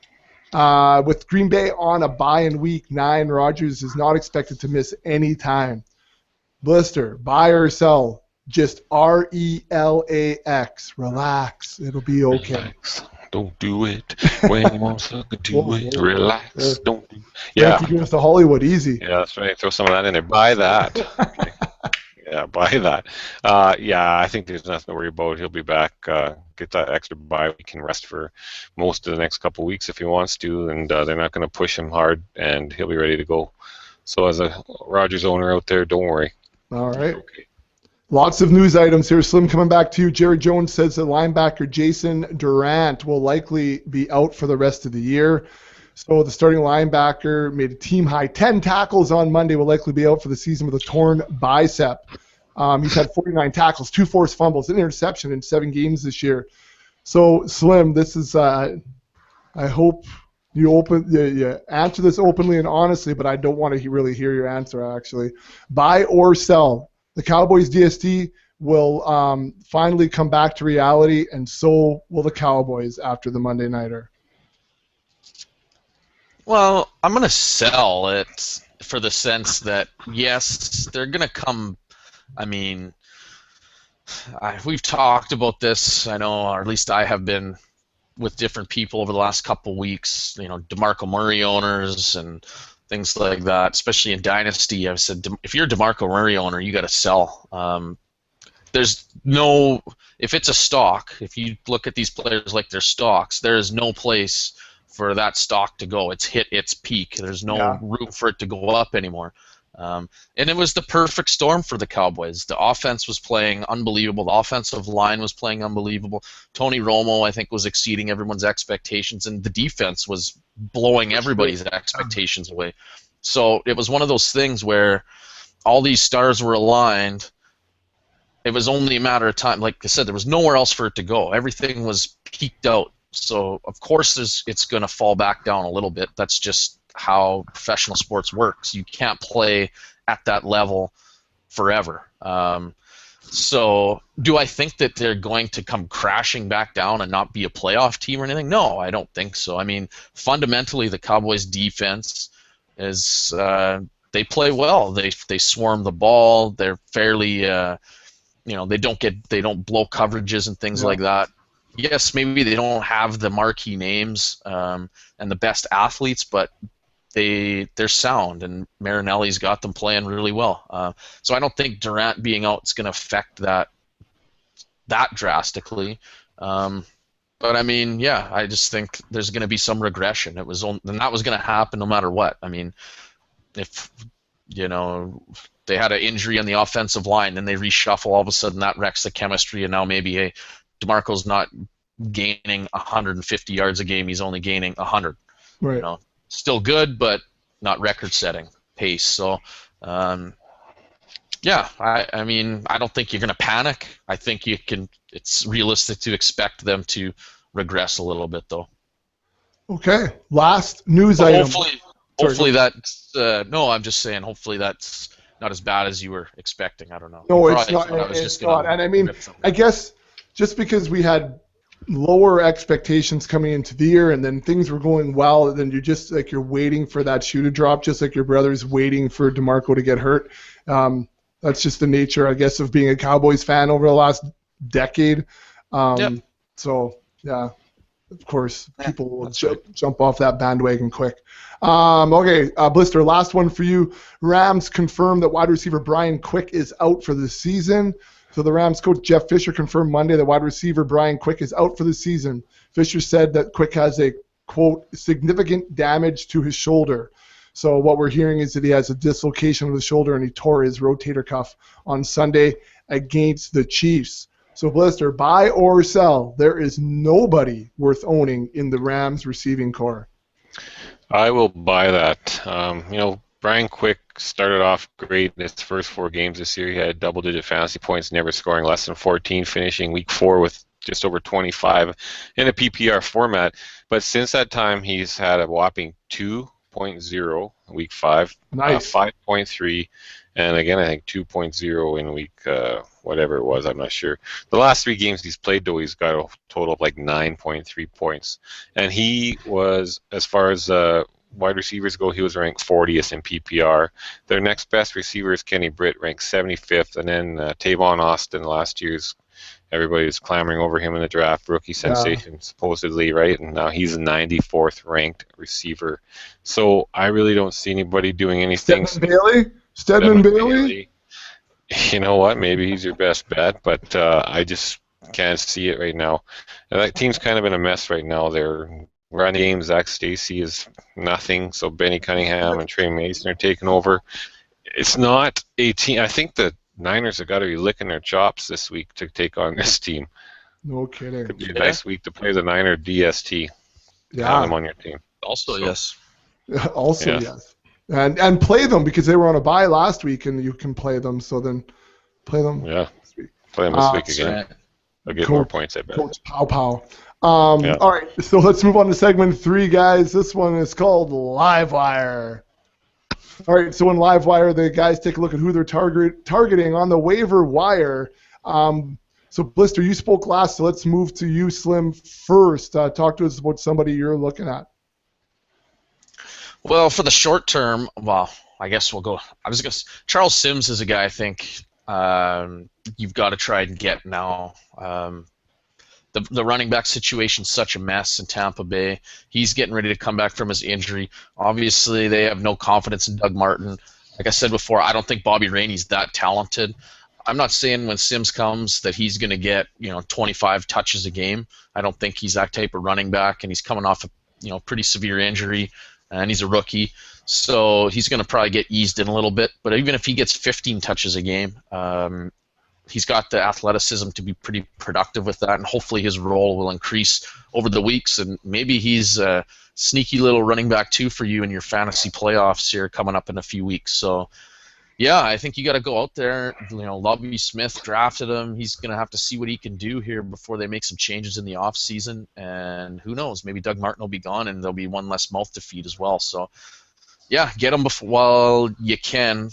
With Green Bay on a bye in Week 9, Rodgers is not expected to miss any time. Blister, buy or sell? Just RELAX. Relax. It'll be okay. Relax. Don't do it. When you want to do it, relax. Don't do it. Yeah. You're to Hollywood. Easy. Yeah, that's right. Throw some of that in there. Buy that. Okay. Yeah, buy that. Yeah, I think there's nothing to worry about. He'll be back. Get that extra bye week and rest for most of the next couple of weeks if he wants to, and they're not going to push him hard, and he'll be ready to go. So as a Rodgers owner out there, don't worry. All right. Okay. Lots of news items here. Slim, coming back to you. Jerry Jones says that linebacker Jason Durant will likely be out for the rest of the year. So the starting linebacker made a team-high 10 tackles on Monday, will likely be out for the season with a torn bicep. He's had 49 tackles, 2 forced fumbles, an interception in 7 games this year. So, Slim, this is I hope you answer this openly and honestly, but I don't want to really hear your answer, actually. Buy or sell? The Cowboys DST will finally come back to reality, and so will the Cowboys after the Monday Nighter. Well, I'm going to sell it for the sense that, yes, they're going to come. I mean, we've talked about this, I know, or at least I have been with different people over the last couple of weeks, DeMarco Murray owners and things like that, especially in Dynasty. I've said, if you're a DeMarco Murray owner, you got to sell. There's no, if it's a stock, if you look at these players like they're stocks, there is no place for that stock to go. It's hit its peak. There's no room for it to go up anymore. And it was the perfect storm for the Cowboys. The offense was playing unbelievable. The offensive line was playing unbelievable. Tony Romo, I think, was exceeding everyone's expectations, and the defense was blowing everybody's expectations away. So it was one of those things where all these stars were aligned. It was only a matter of time. Like I said, there was nowhere else for it to go. Everything was peaked out. So, of course, it's going to fall back down a little bit. That's just how professional sports works. You can't play at that level forever. So do I think that they're going to come crashing back down and not be a playoff team or anything? No, I don't think so. I mean, fundamentally, the Cowboys' defense is they play well. They swarm the ball. They're fairly they don't blow coverages and things like that. Yes, maybe they don't have the marquee names and the best athletes, but they're sound, and Marinelli's got them playing really well. So I don't think Durant being out is going to affect that drastically. But I mean, yeah, I just think there's going to be some regression. And that was going to happen no matter what. I mean, if they had an injury on the offensive line, then they reshuffle, all of a sudden that wrecks the chemistry, and now maybe DeMarco's not gaining 150 yards a game; he's only gaining 100. Right. Still good, but not record-setting pace. So, I mean, I don't think you're going to panic. I think it's realistic to expect them to regress a little bit, though. Okay. Last news item. Hopefully that's no. I'm just saying. Hopefully that's not as bad as you were expecting. I don't know. No, it's not. It's not. And I mean, I guess just because we had lower expectations coming into the year, and then things were going well, and then you're waiting for that shoe to drop, just like your brother's waiting for DeMarco to get hurt. That's just the nature, I guess, of being a Cowboys fan over the last decade. So, yeah, of course, people will jump off that bandwagon quick. Okay, Blister, last one for you. Rams confirmed that wide receiver Brian Quick is out for the season. So the Rams coach Jeff Fisher confirmed Monday that wide receiver Brian Quick is out for the season. Fisher said that Quick has a, quote, significant damage to his shoulder. So what we're hearing is that he has a dislocation of the shoulder, and he tore his rotator cuff on Sunday against the Chiefs. So, Blister, buy or sell? There is nobody worth owning in the Rams receiving core. I will buy that. Brian Quick started off great in his first 4 games this year. He had double-digit fantasy points, never scoring less than 14, finishing week 4 with just over 25 in a PPR format. But since that time, he's had a whopping 2.0 in week 5, Nice. 5.3, and again, I think 2.0 in week whatever it was, I'm not sure. The last 3 games he's played, though, he's got a total of like 9.3 points. And he was, as far as wide receivers go, he was ranked 40th in PPR. Their next best receiver is Kenny Britt, ranked 75th, and then Tavon Austin, last year's everybody was clamoring over him in the draft, rookie sensation supposedly, right? And now he's a 94th ranked receiver. So I really don't see anybody doing anything. Stedman Bailey? You know what? Maybe he's your best bet, but I just can't see it right now. And that team's kind of in a mess right now. They're running game. Zach Stacy is nothing, so Benny Cunningham and Trey Mason are taking over. It's not a team. I think the Niners have got to be licking their chops this week to take on this team. No kidding. Could be a nice week to play the Niner DST. Have them on your team. Also, yes. Yes. And play them because they were on a bye last week, and you can play them. So then play them. Yeah. This week. Play them this week again. Right. I'll get more points, I bet. Coach Pow. All right, so let's move on to segment 3, guys. This one is called Livewire. All right, so in Livewire, the guys take a look at who they're targeting on the waiver wire. So, Blister, you spoke last, so let's move to you, Slim, first. Talk to us about somebody you're looking at. Well, for the short term, I guess we'll go. Charles Sims is a guy I think you've got to try and get now. The running back situation's such a mess in Tampa Bay. He's getting ready to come back from his injury. Obviously, they have no confidence in Doug Martin. Like I said before, I don't think Bobby Rainey's that talented. I'm not saying when Sims comes that he's going to get 25 touches a game. I don't think he's that type of running back, and he's coming off a pretty severe injury, and he's a rookie. So he's going to probably get eased in a little bit. But even if he gets 15 touches a game, he's got the athleticism to be pretty productive with that, and hopefully his role will increase over the weeks, and maybe he's a sneaky little running back too for you in your fantasy playoffs here coming up in a few weeks. So, yeah, I think you got to go out there. Lovie Smith drafted him. He's going to have to see what he can do here before they make some changes in the off season, and who knows, maybe Doug Martin will be gone, and there'll be one less mouth to feed as well. So, yeah, get him while you can.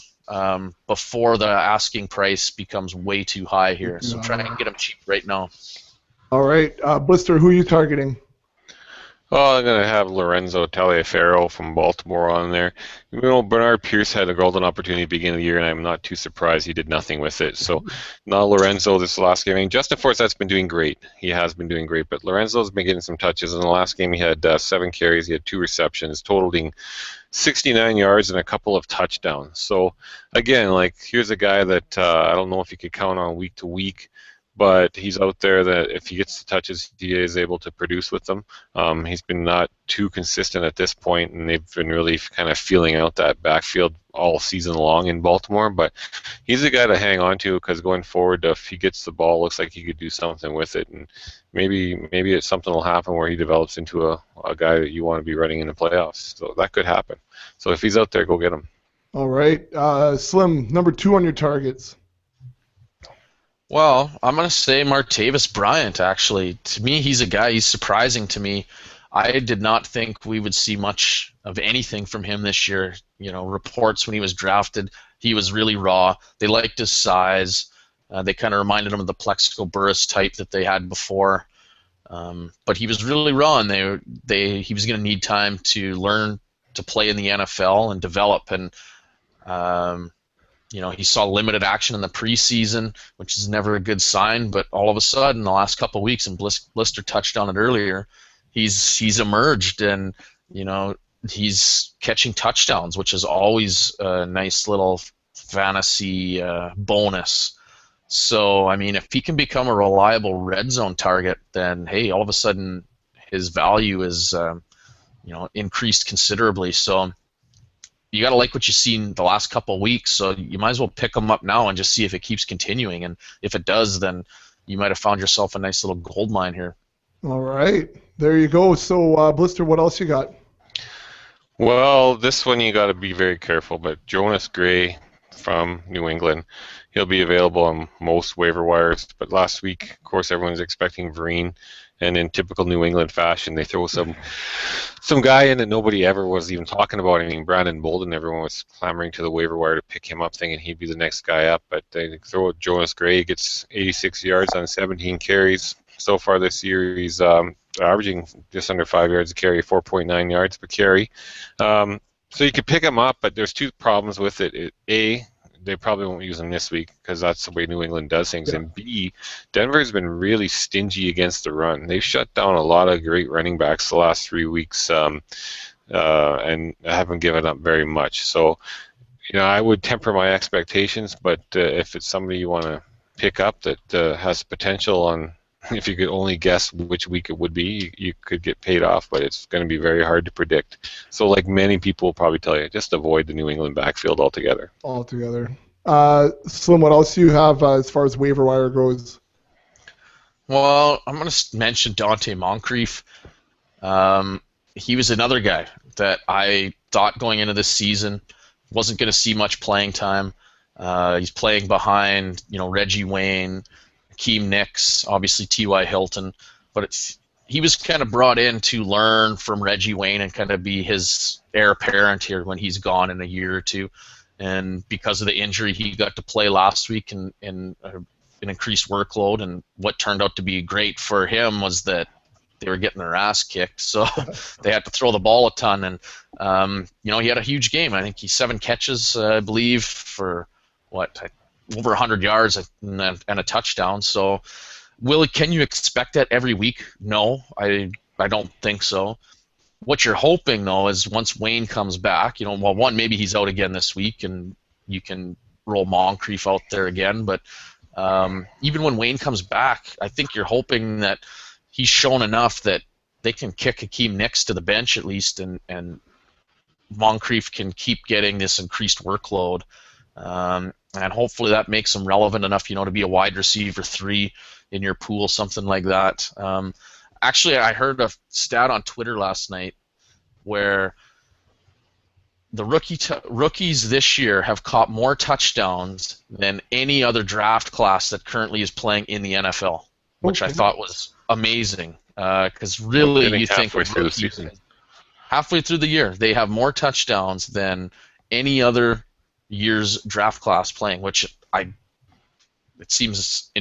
Before the asking price becomes way too high here. So try and get them cheap right now. All right. Blister, who are you targeting? Oh, I'm going to have Lorenzo Taliaferro from Baltimore on there. Bernard Pierce had a golden opportunity at the beginning of the year, and I'm not too surprised he did nothing with it. So now Lorenzo, this last game, Justin Forsett's been doing great. He has been doing great, but Lorenzo's been getting some touches. In the last game, he had 7 carries. He had 2 receptions, totaling 69 yards and a couple of touchdowns. So, again, here's a guy that I don't know if you could count on week to week, but he's out there that if he gets the touches, he is able to produce with them. He's been not too consistent at this point, and they've been really kind of feeling out that backfield all season long in Baltimore. But he's a guy to hang on to because going forward, if he gets the ball, looks like he could do something with it, and maybe something will happen where he develops into a guy that you want to be running in the playoffs. So that could happen. So if he's out there, go get him. All right. Slim, number 2 on your targets. Well, I'm going to say Martavis Bryant, actually. To me, he's a guy, he's surprising to me. I did not think we would see much of anything from him this year. Reports when he was drafted, he was really raw. They liked his size. They kind of reminded him of the Plexico Burress type that they had before. But he was really raw, and he was going to need time to learn to play in the NFL and develop. And he saw limited action in the preseason, which is never a good sign. But all of a sudden, the last couple of weeks, and Blister touched on it earlier, he's emerged, and he's catching touchdowns, which is always a nice little fantasy bonus. So, if he can become a reliable red zone target, then hey, all of a sudden his value is increased considerably. So you got to like what you've seen the last couple of weeks, so you might as well pick them up now and just see if it keeps continuing. And if it does, then you might have found yourself a nice little gold mine here. All right. There you go. So, Blister, what else you got? Well, this one you got to be very careful, but Jonas Gray from New England, he'll be available on most waiver wires. But last week, of course, everyone's expecting Vereen, and in typical New England fashion, they throw some guy in that nobody ever was even talking about. I mean, Brandon Bolden, everyone was clamoring to the waiver wire to pick him up, thinking he'd be the next guy up. But they throw Jonas Gray, gets 86 yards on 17 carries so far this year. He's averaging just under 5 yards a carry, 4.9 yards per carry. So you could pick him up, but there's two problems with it. A, they probably won't use him this week because that's the way New England does things. Yeah. And B, Denver's been really stingy against the run. They've shut down a lot of great running backs the last 3 weeks, and haven't given up very much. So, I would temper my expectations, but if it's somebody you want to pick up that has potential on, if you could only guess which week it would be, you could get paid off, but it's going to be very hard to predict. So like many people will probably tell you, just avoid the New England backfield altogether. Slim, what else do you have as far as waiver wire goes? Well, I'm going to mention Dante Moncrief. He was another guy that I thought going into this season wasn't going to see much playing time. He's playing behind, Reggie Wayne, Akeem Nicks, obviously T.Y. Hilton, but he was kind of brought in to learn from Reggie Wayne and kind of be his heir apparent here when he's gone in a year or two. And because of the injury, he got to play last week in an increased workload. And what turned out to be great for him was that they were getting their ass kicked, so they had to throw the ball a ton. And he had a huge game. I think he 7 catches, I believe, for over 100 yards and a touchdown. So, can you expect that every week? No, I don't think so. What you're hoping, though, is once Wayne comes back, one, maybe he's out again this week and you can roll Moncrief out there again. But even when Wayne comes back, I think you're hoping that he's shown enough that they can kick Akeem Nicks to the bench at least, and Moncrief can keep getting this increased workload. And hopefully that makes him relevant enough, to be a wide receiver 3 in your pool, something like that. Actually, I heard a stat on Twitter last night where the rookies this year have caught more touchdowns than any other draft class that currently is playing in the NFL, which I thought was amazing. Because really, you think of rookies halfway through the year, they have more touchdowns than any other year's draft class playing, which it seems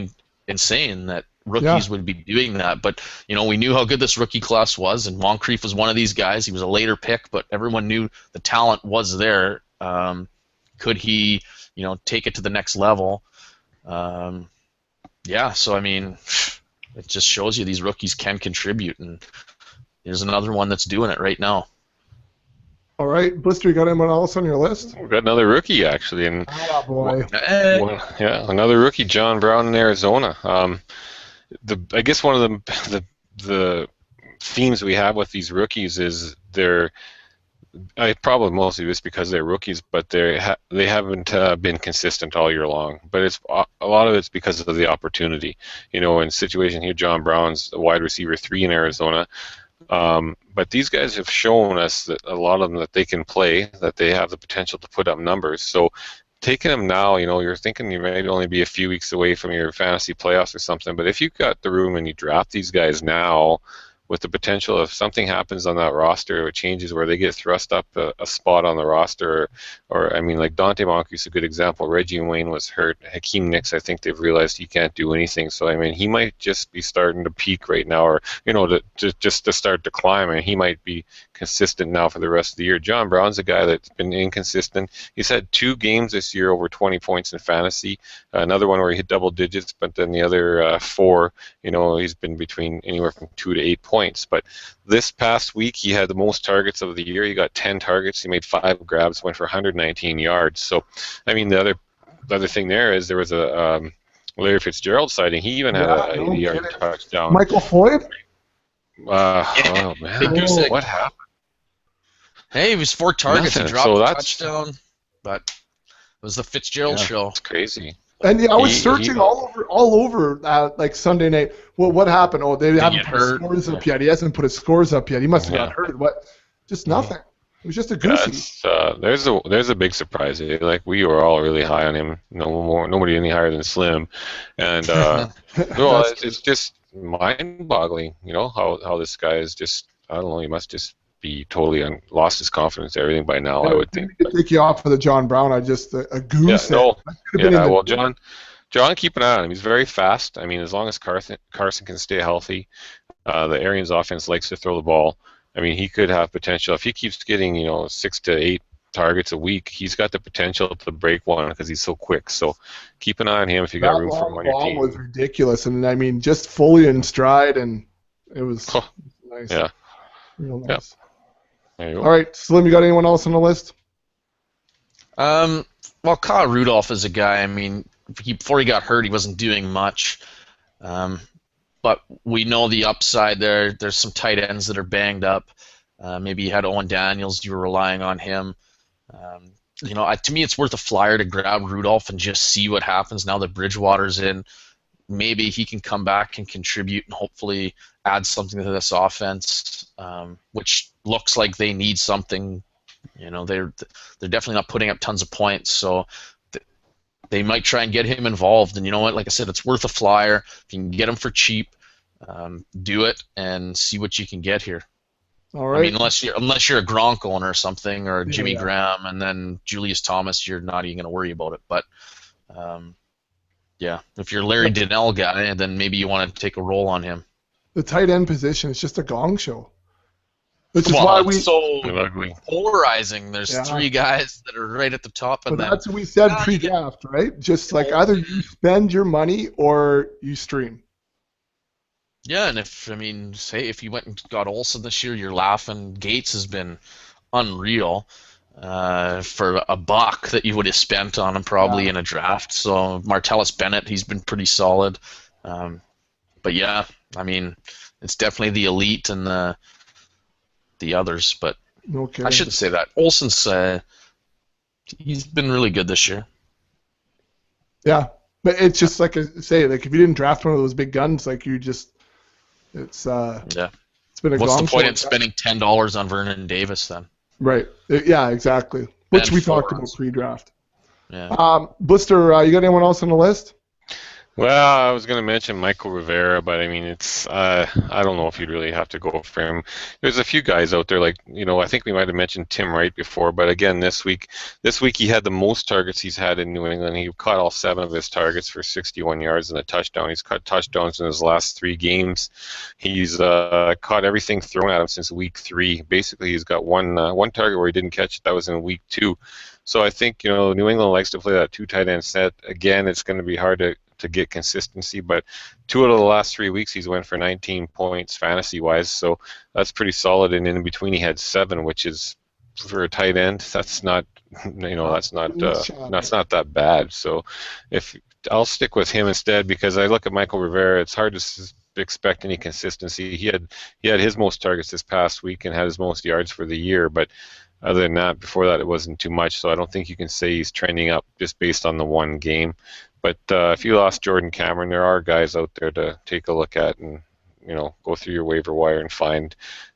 insane that rookies would be doing that. But we knew how good this rookie class was, and Moncrief was one of these guys. He was a later pick, but everyone knew the talent was there. Could he take it to the next level? So I mean, it just shows you these rookies can contribute, and there's another one that's doing it right now. All right, Blister, you got anyone else on your list? We've got another rookie, actually. And boy. Another rookie, John Brown in Arizona. I guess one of the themes we have with these rookies is probably mostly just because they're rookies, but they haven't been consistent all year long. But it's a lot of it's because of the opportunity. In situation here, John Brown's a wide receiver 3 in Arizona. But these guys have shown us that a lot of them that they can play, that they have the potential to put up numbers. So taking them now, you're thinking you may only be a few weeks away from your fantasy playoffs or something. But if you've got the room and you draft these guys now, with the potential if something happens on that roster or changes where they get thrust up a spot on the roster, or I mean, like Dante Moncrief's a good example. Reggie Wayne was hurt. Akeem Nicks, I think they've realized he can't do anything. So I mean, he might just be starting to peak right now, or to start to climb, and he might be consistent now for the rest of the year. John Brown's a guy that's been inconsistent. He's had 2 games this year over 20 points in fantasy. Another one where he hit double digits, but then the other 4, he's been between anywhere from 2 to 8 points. But this past week, he had the most targets of the year. He got 10 targets. He made 5 grabs, went for 119 yards. So, I mean, the other thing there is there was a Larry Fitzgerald sighting. He even had a 80-yard touchdown. Michael Floyd? Oh, man. What happened? Hey, it was 4 targets. Nothing. He dropped a touchdown, but it was the Fitzgerald show. It's crazy. And I was searching all over like Sunday night. Well, what happened? Oh, they haven't put his scores up yet. He hasn't put his scores up yet. He must have got hurt. What? Just nothing. It was just a Yeah, goosey. there's a big surprise. Like we were all really high on him. Nobody any higher than Slim, and well, That's it's just mind-boggling. You know how this guy is just. I don't know. He must just be totally lost his confidence and everything by now. I yeah, would didn't think. mean to take you off for the John Brown. I just a Yeah. goose egg. No. That could have been in Yeah. the Well, John, keep an eye on him. He's very fast. I mean, as long as Carson can stay healthy, the Arians offense likes to throw the ball. I mean, he could have potential if he keeps getting 6 to 8 targets a week. He's got the potential to break one because he's so quick. So keep an eye on him if you got that room for him long on your bomb team. was ridiculous, and I mean just fully in stride, and it was Huh. nice. Yeah. Real nice. Yep. There you go. All right, Slim, you got anyone else on the list? Well, Kyle Rudolph is a guy. I mean, before he got hurt, he wasn't doing much. But we know the upside there. There's some tight ends that are banged up. Maybe you had Owen Daniels. You were relying on him. To me, it's worth a flyer to grab Rudolph and just see what happens now that Bridgewater's in. Maybe he can come back and contribute and hopefully add something to this offense, which looks like they need something. They're definitely not putting up tons of points, so they might try and get him involved. And you know what? Like I said, it's worth a flyer. If you can get him for cheap, do it and see what you can get here. All right. I mean, unless you're a Gronk owner or something, or Jimmy Yeah. Graham, and then Julius Thomas, you're not even going to worry about it. But if you're Larry Donnell guy, then maybe you want to take a roll on him. The tight end position is just a gong show. Which is Well, why it's so Ugly. polarizing. There's Yeah. 3 guys that are right at the top, and But then that's what we said Yeah, pre-draft, right? Just like either you spend your money or you stream. yeah, and if you went and got Olsen this year, you're laughing. Gates has been unreal for a buck that you would have spent on him probably in a draft. So Martellus Bennett, he's been pretty solid. But yeah, I mean, it's definitely the elite and the others. But Okay. I shouldn't say that. Olsen's he's been really good this year. Yeah, but it's just like I say, like if you didn't draft one of those big guns, like you just, it's Yeah. it's been a What's gong the point show. in spending $10 on Vernon Davis then? Right. Yeah, exactly. Which And we talked four. about pre-draft. Yeah. Blister, you got anyone else on the list? Well, I was going to mention Michael Rivera, but I mean, it's I don't know if you'd really have to go for him. There's a few guys out there, like I think we might have mentioned Tim Wright before, but again, this week he had the most targets he's had in New England. He caught all 7 of his targets for 61 yards and a touchdown. He's caught touchdowns in his last 3 games. He's caught everything thrown at him since week 3. Basically, he's got one target where he didn't catch it. That was in week 2. So I think New England likes to play that 2 tight end set. Again, it's going to be hard to get consistency, but 2 out of the last 3 weeks he's went for 19 points fantasy wise, so that's pretty solid. And in between he had 7, which is for a tight end, that's not that's not that bad. So if I'll stick with him instead, because I look at Michael Rivera, it's hard to expect any consistency. He had his most targets this past week and had his most yards for the year, but other than that, before that, it wasn't too much. So I don't think you can say he's trending up just based on the one game. But if you lost Jordan Cameron, there are guys out there to take a look at and go through your waiver wire and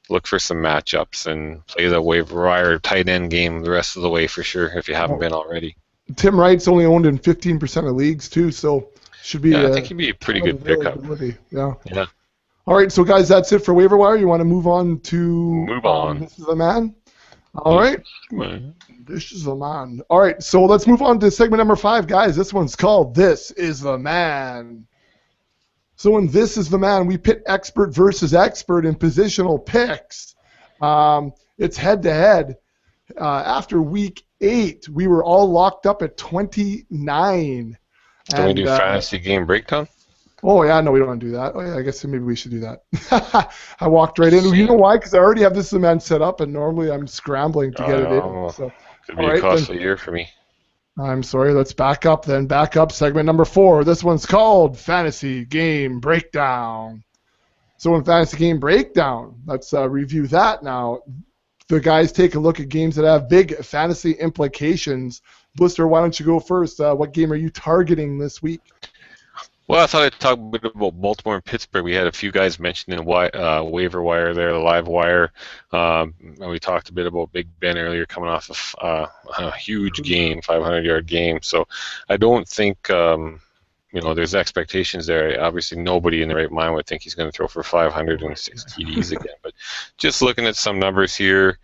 look for some matchups and play the waiver wire tight end game the rest of the way for sure if you haven't been already. Tim Wright's only owned in 15% of leagues too, so should be. Yeah, I think he'd be a pretty good pickup. Yeah. Yeah. All right, so guys, that's it for waiver wire. You want to move on to This is the Man? All right. This is the man. All right, so let's move on to segment number 5, guys. This one's called This is the Man. So in This is the Man, we pit expert versus expert in positional picks. It's head-to-head. After week 8, we were all locked up at 29. Can we do fantasy game breakdown? Oh, yeah, no, we don't want to do that. Oh, yeah, I guess maybe we should do that. I walked right in. You know why? Because I already have This is the Man set up, and normally I'm scrambling to get it in. So. Could be a costly year for me. I'm sorry. Let's back up then. Back up. Segment number 4. This one's called Fantasy Game Breakdown. So in Fantasy Game Breakdown, let's review that now. The guys take a look at games that have big fantasy implications. Blister, why don't you go first? What game are you targeting this week? Well, I thought I'd talk a bit about Baltimore and Pittsburgh. We had a few guys mentioned in the waiver wire there, the live wire. And we talked a bit about Big Ben earlier, coming off of a huge game, 500-yard game. So I don't think there's expectations there. Obviously, nobody in the right mind would think he's going to throw for 506 TDs again. But just looking at some numbers here,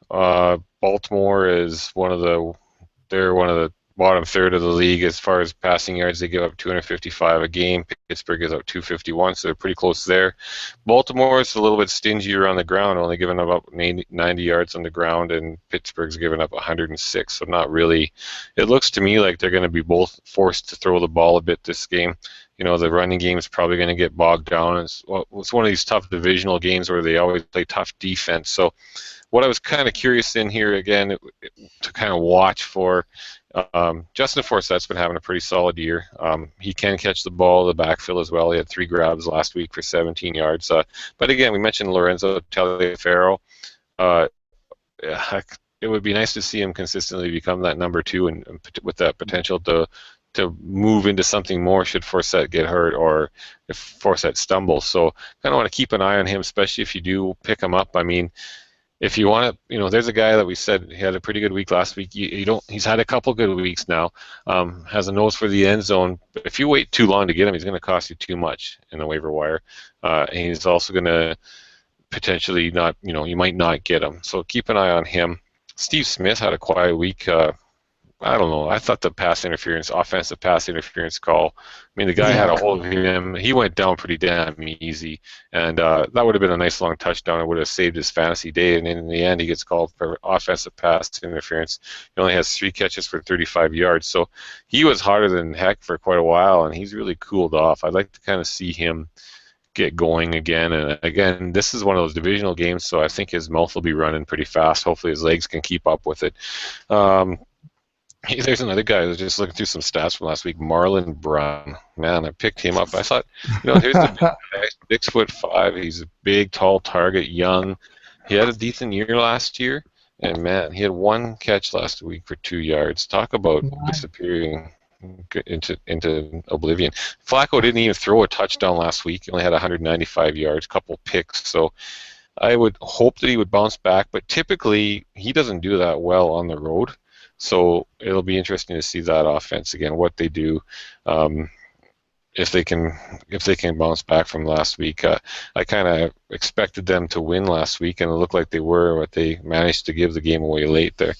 Baltimore is one of the bottom third of the league as far as passing yards. They give up 255 a game. Pittsburgh gives up 251, so they're pretty close there. Baltimore is a little bit stingier on the ground, only giving up about 90 yards on the ground, and Pittsburgh's giving up 106, so not really. It looks to me like they're going to be both forced to throw the ball a bit this game. The running game is probably going to get bogged down. It's one of these tough divisional games where they always play tough defense. So what I was kind of curious in here, again, to kind of watch for, Justin Forsett's been having a pretty solid year. He can catch the ball in the backfield as well. He had 3 grabs last week for 17 yards. But again, we mentioned Lorenzo Taliaferro. It would be nice to see him consistently become that number 2 and with that potential to move into something more should Forsett get hurt or if Forsett stumbles. So kind of want to keep an eye on him, especially if you do pick him up. I mean, if you want to, there's a guy that we said he had a pretty good week last week. He's had a couple good weeks now. Has a nose for the end zone. But if you wait too long to get him, he's going to cost you too much in the waiver wire. And he's also going to potentially not, you might not get him. So keep an eye on him. Steve Smith had a quiet week. I don't know. I thought the offensive pass interference call, the guy had a hold of him. He went down pretty damn easy. And that would have been a nice long touchdown. It would have saved his fantasy day. And in the end, he gets called for offensive pass interference. He only has 3 catches for 35 yards. So he was harder than heck for quite a while, and he's really cooled off. I'd like to kind of see him get going again. And again, this is one of those divisional games, so I think his mouth will be running pretty fast. Hopefully his legs can keep up with it. There's another guy who's just looking through some stats from last week, Marlon Brown. Man, I picked him up. I thought, here's the big guy, 6'5". He's a big, tall target, young. He had a decent year last year, and man, he had 1 catch last week for 2 yards. Talk about disappearing into oblivion. Flacco didn't even throw a touchdown last week. He only had 195 yards, couple picks. So I would hope that he would bounce back, but typically he doesn't do that well on the road. So it'll be interesting to see that offense again, what they do, if they can bounce back from last week. I kind of expected them to win last week, and it looked like they were, but they managed to give the game away late there.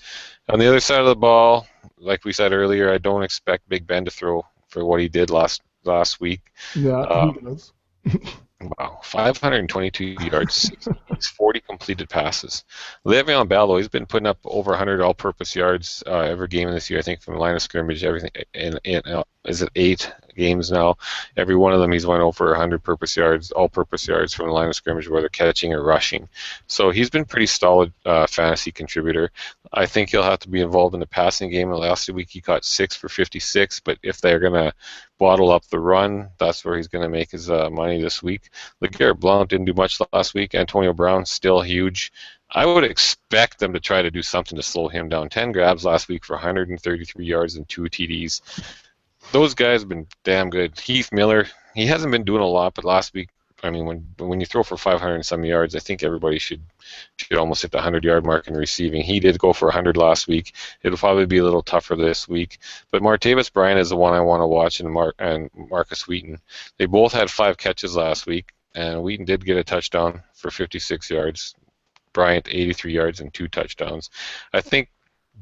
On the other side of the ball, like we said earlier, I don't expect Big Ben to throw for what he did last week. Yeah, he does. Wow, 522 yards, 40 completed passes. Le'Veon Bell, though, he's been putting up over 100 all-purpose yards every game this year. I think from the line of scrimmage, everything. Is it 8 games now? Every one of them, he's went over 100 all-purpose yards from the line of scrimmage, whether catching or rushing. So he's been pretty solid fantasy contributor. I think he'll have to be involved in the passing game. Last week he caught 6 for 56, but if they're going to bottle up the run, that's where he's going to make his money this week. LeGarrette Blount didn't do much last week. Antonio Brown still huge. I would expect them to try to do something to slow him down. 10 grabs last week for 133 yards and 2 TDs. Those guys have been damn good. Heath Miller, he hasn't been doing a lot, but last week, when you throw for 500 and some yards, I think everybody should almost hit the 100-yard mark in receiving. He did go for 100 last week. It'll probably be a little tougher this week. But Martavis Bryant is the one I want to watch, and Marcus Wheaton. They both had 5 catches last week, and Wheaton did get a touchdown for 56 yards. Bryant, 83 yards and 2 touchdowns. I think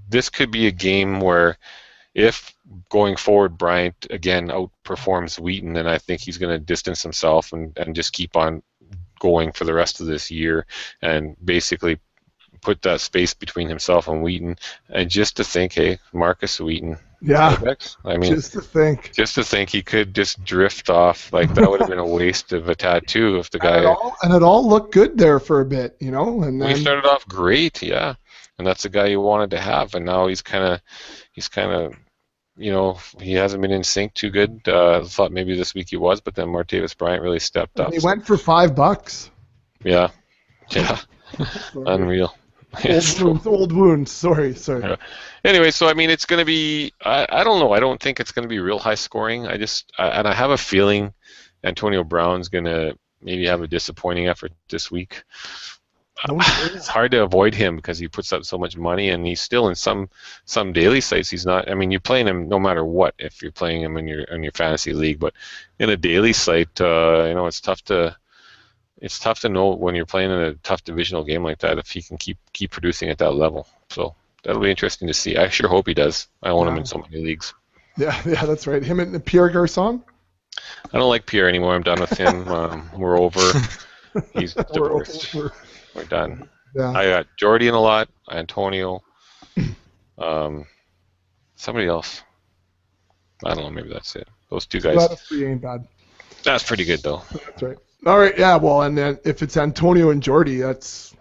this could be a game where if going forward Bryant again outperforms Wheaton, then I think he's going to distance himself and just keep on going for the rest of this year and basically put that space between himself and Wheaton. And just to think, hey, Marcus Wheaton. Yeah. Just to think he could just drift off. Like, that would have been a waste of a tattoo if the guy. And it all looked good there for a bit, And then he started off great, yeah. And that's the guy you wanted to have, and now he's kind of, he hasn't been in sync too good. I thought maybe this week he was, but then Martavis Bryant really stepped up. He went for $5. Yeah. Unreal. Old wounds. Sorry. Yeah. Anyway, so I mean, it's going to be. I don't know. I don't think it's going to be real high scoring. And I have a feeling Antonio Brown's going to maybe have a disappointing effort this week. It's hard to avoid him because he puts up so much money, and he's still in some daily sites. He's not. I mean, you're playing him no matter what if you're playing him in your fantasy league, but in a daily site, it's tough to know when you're playing in a tough divisional game like that if he can keep producing at that level. So that'll be interesting to see. I sure hope he does. I own him in so many leagues. Yeah, that's right. Him and Pierre Garçon. I don't like Pierre anymore. I'm done with him. We're over. He's divorced. We're done. Yeah. I got Jordy in a lot, Antonio, somebody else. I don't know, maybe that's it. Those two guys. That ain't bad. That's pretty good, though. That's right. All right, yeah, well, and then if it's Antonio and Jordy, that's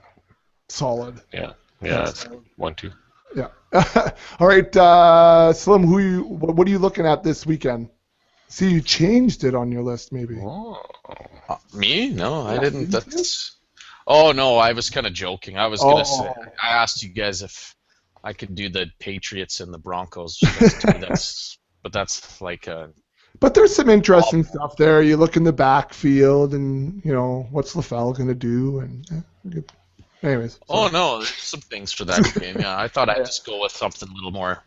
solid. Yeah, that's 1-2. Yeah. All right, Slim, what are you looking at this weekend? See, you changed it on your list, maybe. Oh. Me? No, I didn't. Oh, no, I was kind of joking. I was going to say, I asked you guys if I could do the Patriots and the Broncos. But that's like a... But there's some interesting stuff there. You look in the backfield and, what's LaFell going to do? And anyways. Oh, no, there's some things for that game. Yeah, I thought I'd just go with something a little more,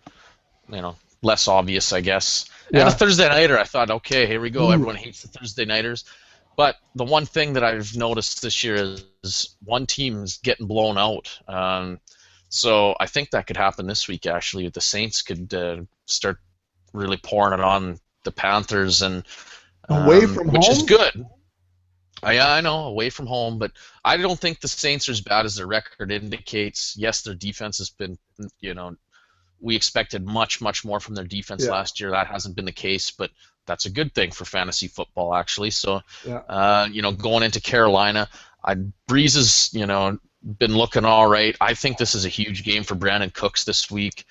less obvious, I guess. Yeah. And a Thursday nighter, I thought, okay, here we go. Everyone hates the Thursday nighters. But the one thing that I've noticed this year is one team's getting blown out. So I think that could happen this week, actually. The Saints could start really pouring it on the Panthers, and away from which home? Is good. Yeah, I know, away from home, but I don't think the Saints are as bad as their record indicates. Yes, their defense has been, we expected much, much more from their defense last year. That hasn't been the case, but that's a good thing for fantasy football, actually. So, going into Carolina, Breeze has, been looking all right. I think this is a huge game for Brandon Cooks this week.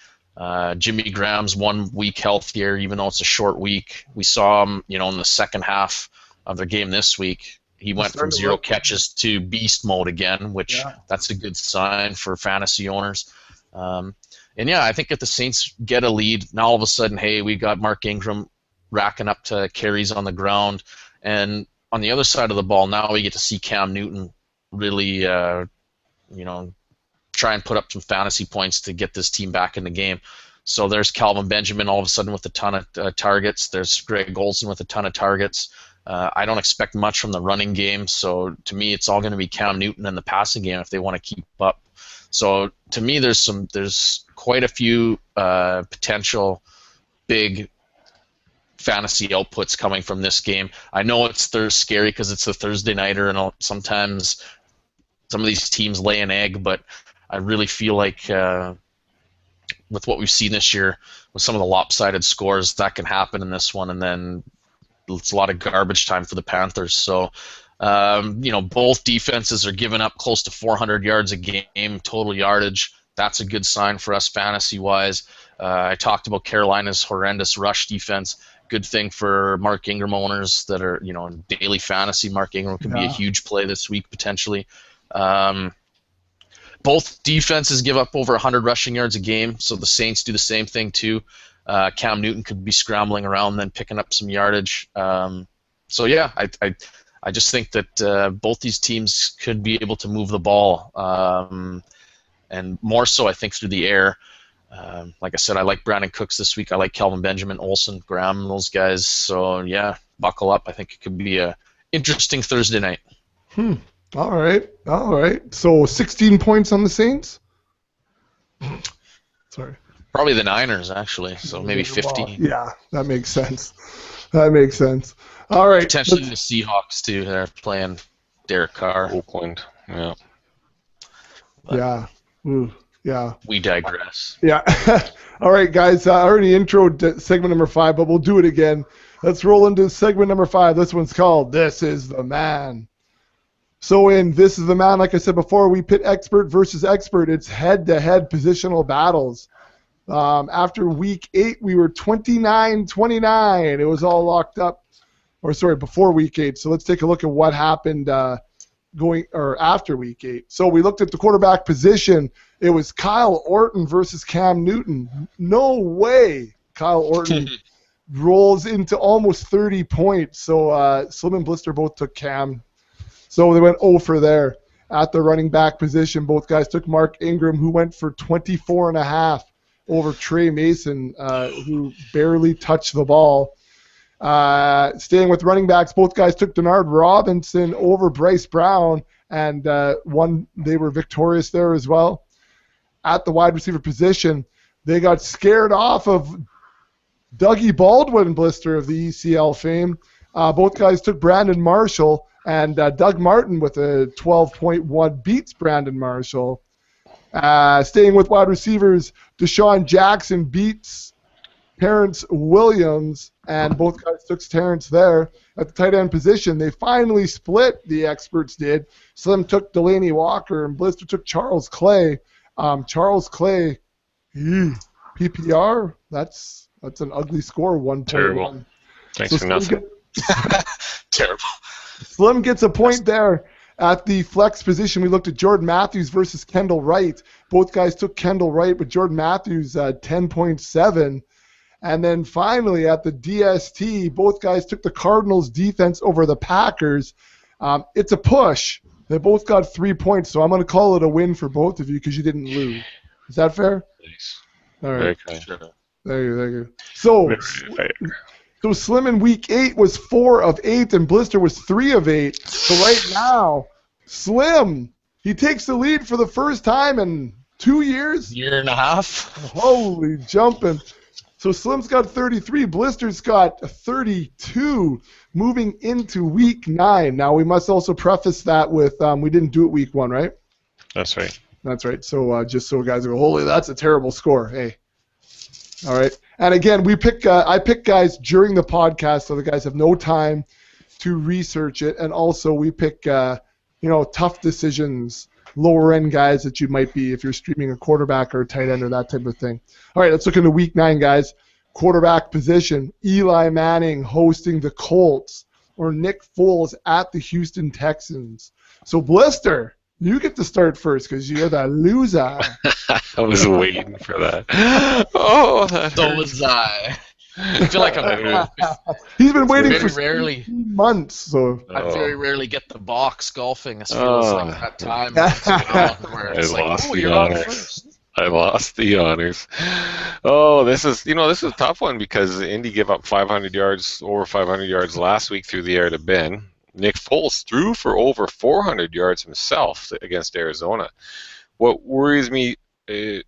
Jimmy Graham's 1 week healthier, even though it's a short week. We saw him, in the second half of their game this week. He went from 0 catches to beast mode again, which that's a good sign for fantasy owners. I think if the Saints get a lead, now all of a sudden, hey, we got Mark Ingram racking up to carries on the ground, and on the other side of the ball, now we get to see Cam Newton really, try and put up some fantasy points to get this team back in the game. So there's Calvin Benjamin all of a sudden with a ton of targets. There's Greg Olsen with a ton of targets. I don't expect much from the running game, so to me it's all going to be Cam Newton in the passing game if they want to keep up. So to me there's quite a few potential big fantasy outputs coming from this game. I know it's scary because it's a Thursday nighter, and sometimes some of these teams lay an egg, but I really feel like with what we've seen this year, with some of the lopsided scores, that can happen in this one, and then it's a lot of garbage time for the Panthers. So, both defenses are giving up close to 400 yards a game, total yardage. That's a good sign for us fantasy-wise. I talked about Carolina's horrendous rush defense. Good thing for Mark Ingram owners that are, in daily fantasy. Mark Ingram could be a huge play this week potentially. Both defenses give up over 100 rushing yards a game, so the Saints do the same thing too. Cam Newton could be scrambling around then picking up some yardage. I just think that both these teams could be able to move the ball, and more so I think through the air. Like I said, I like Brandon Cooks this week. I like Calvin Benjamin, Olsen, Graham, those guys. So, yeah, buckle up. I think it could be a interesting Thursday night. All right. So 16 points on the Saints? Sorry. Probably the Niners, actually. So maybe 50. Yeah, that makes sense. All right. Potentially the Seahawks, too. They're playing Derek Carr. Oakland. Yeah. But yeah. We digress. Yeah. All right, guys. I already introed segment number 5, but we'll do it again. Let's roll into segment number 5. This one's called This is the Man. So in This is the Man, like I said before, we pit expert versus expert. It's head-to-head positional battles. After week 8, we were 29-29. It was all locked up. Before week 8. So let's take a look at what happened after week 8. So we looked at the quarterback position. It was Kyle Orton versus Cam Newton. No way Kyle Orton rolls into almost 30 points. So Slim and Blister both took Cam. So they went 0 for there. At the running back position, both guys took Mark Ingram, who went for 24.5 over Trey Mason, who barely touched the ball. Staying with running backs, both guys took Denard Robinson over Bryce Brown, and they were victorious there as well. At the wide receiver position, they got scared off of Dougie Baldwin, Blister of the ECL fame. Both guys took Brandon Marshall, and Doug Martin with a 12.1 beats Brandon Marshall. Staying with wide receivers, Deshaun Jackson beats Terrence Williams, and both guys took Terrence there. At the tight end position, they finally split, the experts did. Slim took Delaney Walker, and Blister took Charles Clay. Charles Clay, PPR, that's an ugly score, 1.1. Terrible. Thanks for nothing. Terrible. Slim gets a point there. At the flex position, we looked at Jordan Matthews versus Kendall Wright. Both guys took Kendall Wright, but Jordan Matthews 10.7. And then finally, at the DST, both guys took the Cardinals defense over the Packers. It's a push. They both got 3 points, so I'm going to call it a win for both of you because you didn't lose. Is that fair? Nice. All right. Very kind. There you go. So Slim in week 8 was 4 of 8, and Blister was 3 of 8. So right now, Slim, he takes the lead for the first time in 2 years. Year and a half. Holy jumping. So Slim's got 33, Blister's got 32 moving into week 9. Now we must also preface that with we didn't do it week 1, right? That's right. That's right. So just so guys go, holy, that's a terrible score. Hey. All right. And again, I pick guys during the podcast so the guys have no time to research it. And also we pick, tough decisions, lower end guys that you might be if you're streaming a quarterback or a tight end or that type of thing. All right, let's look into week 9, guys. Quarterback position, Eli Manning hosting the Colts or Nick Foles at the Houston Texans. So Blister, you get to start first because you're the loser. I was waiting for that. Oh, So was I. I feel like I'm. He's been waiting Very for rarely. 16 months. So I very rarely get the box golfing. It feels Oh. like that time where it's I like, lost the you're on honors. first. I lost the honors. Oh, this is a tough one because Indy gave up 500 yards, over 500 yards last week through the air to Ben. Nick Foles threw for over 400 yards himself against Arizona. What worries me, 2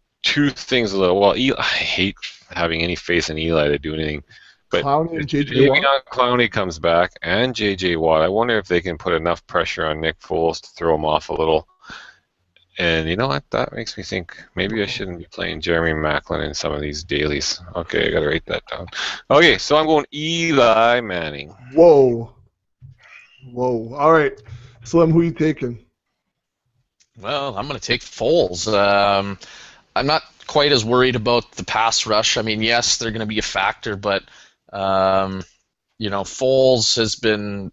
things a little. Well, I hate having any faith in Eli to do anything. But Clowney and J.J. Watt. Davion Clowney comes back and J.J. Watt. I wonder if they can put enough pressure on Nick Foles to throw him off a little. And you know what? That makes me think maybe I shouldn't be playing Jeremy Maclin in some of these dailies. Okay, I got to write that down. Okay, so I'm going Eli Manning. Whoa. All right. Slim, who you taking? Well, I'm going to take Foles. I'm not quite as worried about the pass rush. I mean, yes, they're going to be a factor, but Foles has been,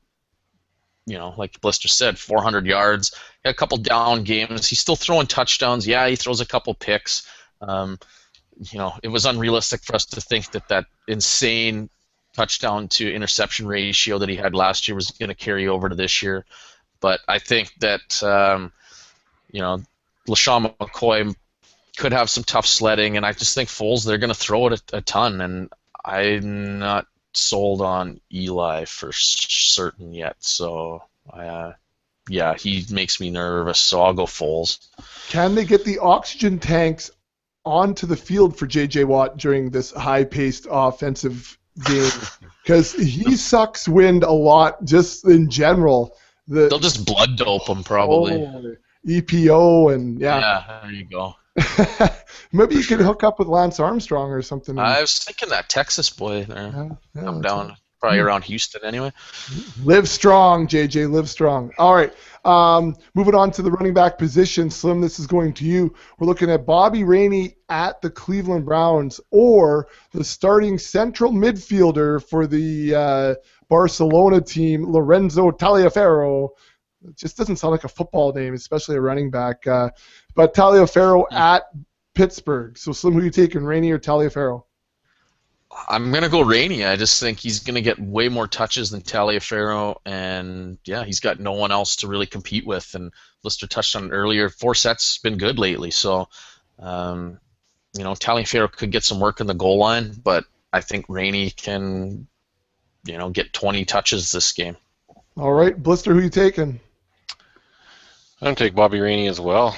like Blister said, 400 yards, a couple down games. He's still throwing touchdowns. Yeah, he throws a couple picks. It was unrealistic for us to think that insane touchdown to interception ratio that he had last year was going to carry over to this year. But I think that, LaShawn McCoy could have some tough sledding, and I just think Foles, they're going to throw it a ton, and I'm not sold on Eli for certain yet. So, he makes me nervous, so I'll go Foles. Can they get the oxygen tanks onto the field for J.J. Watt during this high-paced offensive game? Because he sucks wind a lot just in general. They'll just blood dope him probably. EPO and Yeah, there you go. Maybe you could hook up with Lance Armstrong or something. I was thinking that Texas boy there. I'm down. Probably around Houston anyway. Live strong, JJ. Live strong. All right. Moving on to the running back position. Slim, this is going to you. We're looking at Bobby Rainey at the Cleveland Browns or the starting central midfielder for the Barcelona team, Lorenzo Taliaferro. It just doesn't sound like a football name, especially a running back. But Taliaferro at Pittsburgh. So, Slim, who are you taking, Rainey or Taliaferro? I'm going to go Rainey. I just think he's going to get way more touches than Taliaferro, and yeah, he's got no one else to really compete with. And Lister touched on it earlier, Forset's been good lately, so Taliaferro could get some work in the goal line, but I think Rainey can, get 20 touches this game. All right, Blister, who are you taking? I'm going to take Bobby Rainey as well.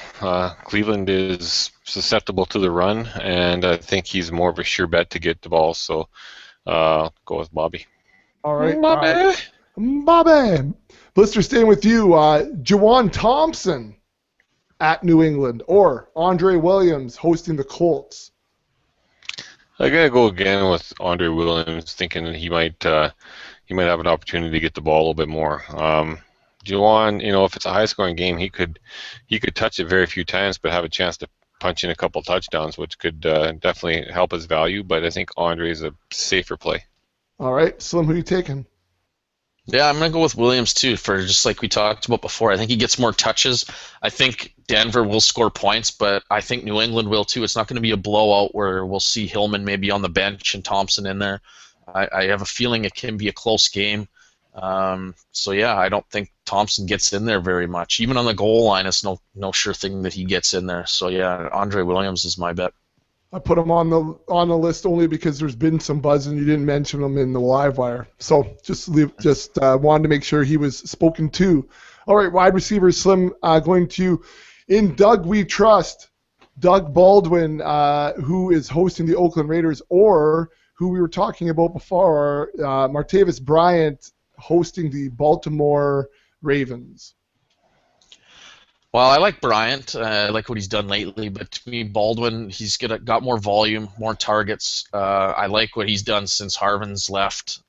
Cleveland is susceptible to the run, and I think he's more of a sure bet to get the ball, so go with Bobby. All right. Bobby. Blister, staying with you. Juwan Thompson at New England or Andre Williams hosting the Colts. I got to go again with Andre Williams, thinking that he might have an opportunity to get the ball a little bit more. Juwan, if it's a high-scoring game, he could touch it very few times, but have a chance to punch in a couple touchdowns, which could definitely help his value. But I think Andre is a safer play. All right, Slim, who are you taking? Yeah, I'm going to go with Williams too, for just like we talked about before. I think he gets more touches. I think Denver will score points, but I think New England will too. It's not going to be a blowout where we'll see Hillman maybe on the bench and Thompson in there. I have a feeling it can be a close game. So yeah, I don't think Thompson gets in there very much. Even on the goal line, it's no sure thing that he gets in there. So yeah, Andre Williams is my bet. I put him on the list only because there's been some buzz and you didn't mention him in the live wire. So just wanted to make sure he was spoken to. All right, wide receiver Slim, going to in Doug We Trust, Doug Baldwin, who is hosting the Oakland Raiders, or who we were talking about before, Martavis Bryant hosting the Baltimore Ravens. Well, I like Bryant. I like what he's done lately, but to me, Baldwin, he's got more volume, more targets. I like what he's done since Harvin's left.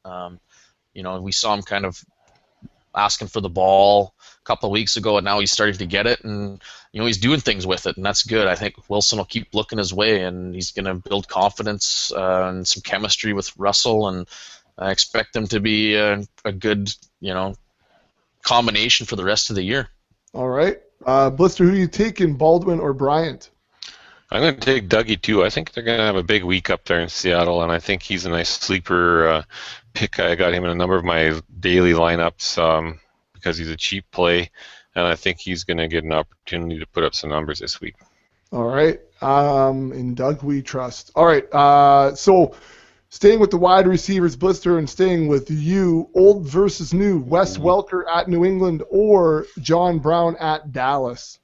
We saw him kind of asking for the ball a couple of weeks ago, and now he's starting to get it, and he's doing things with it, and that's good. I think Wilson will keep looking his way, and he's going to build confidence and some chemistry with Russell, and I expect them to be a good, combination for the rest of the year. All right. Blister, who are you taking, Baldwin or Bryant? I'm going to take Dougie, too. I think they're going to have a big week up there in Seattle, and I think he's a nice sleeper pick. I got him in a number of my daily lineups because he's a cheap play, and I think he's going to get an opportunity to put up some numbers this week. All right. In Doug we trust. All right. So staying with the wide receivers, Blister, and staying with you, old versus new, Wes Welker at New England or John Brown at Dallas?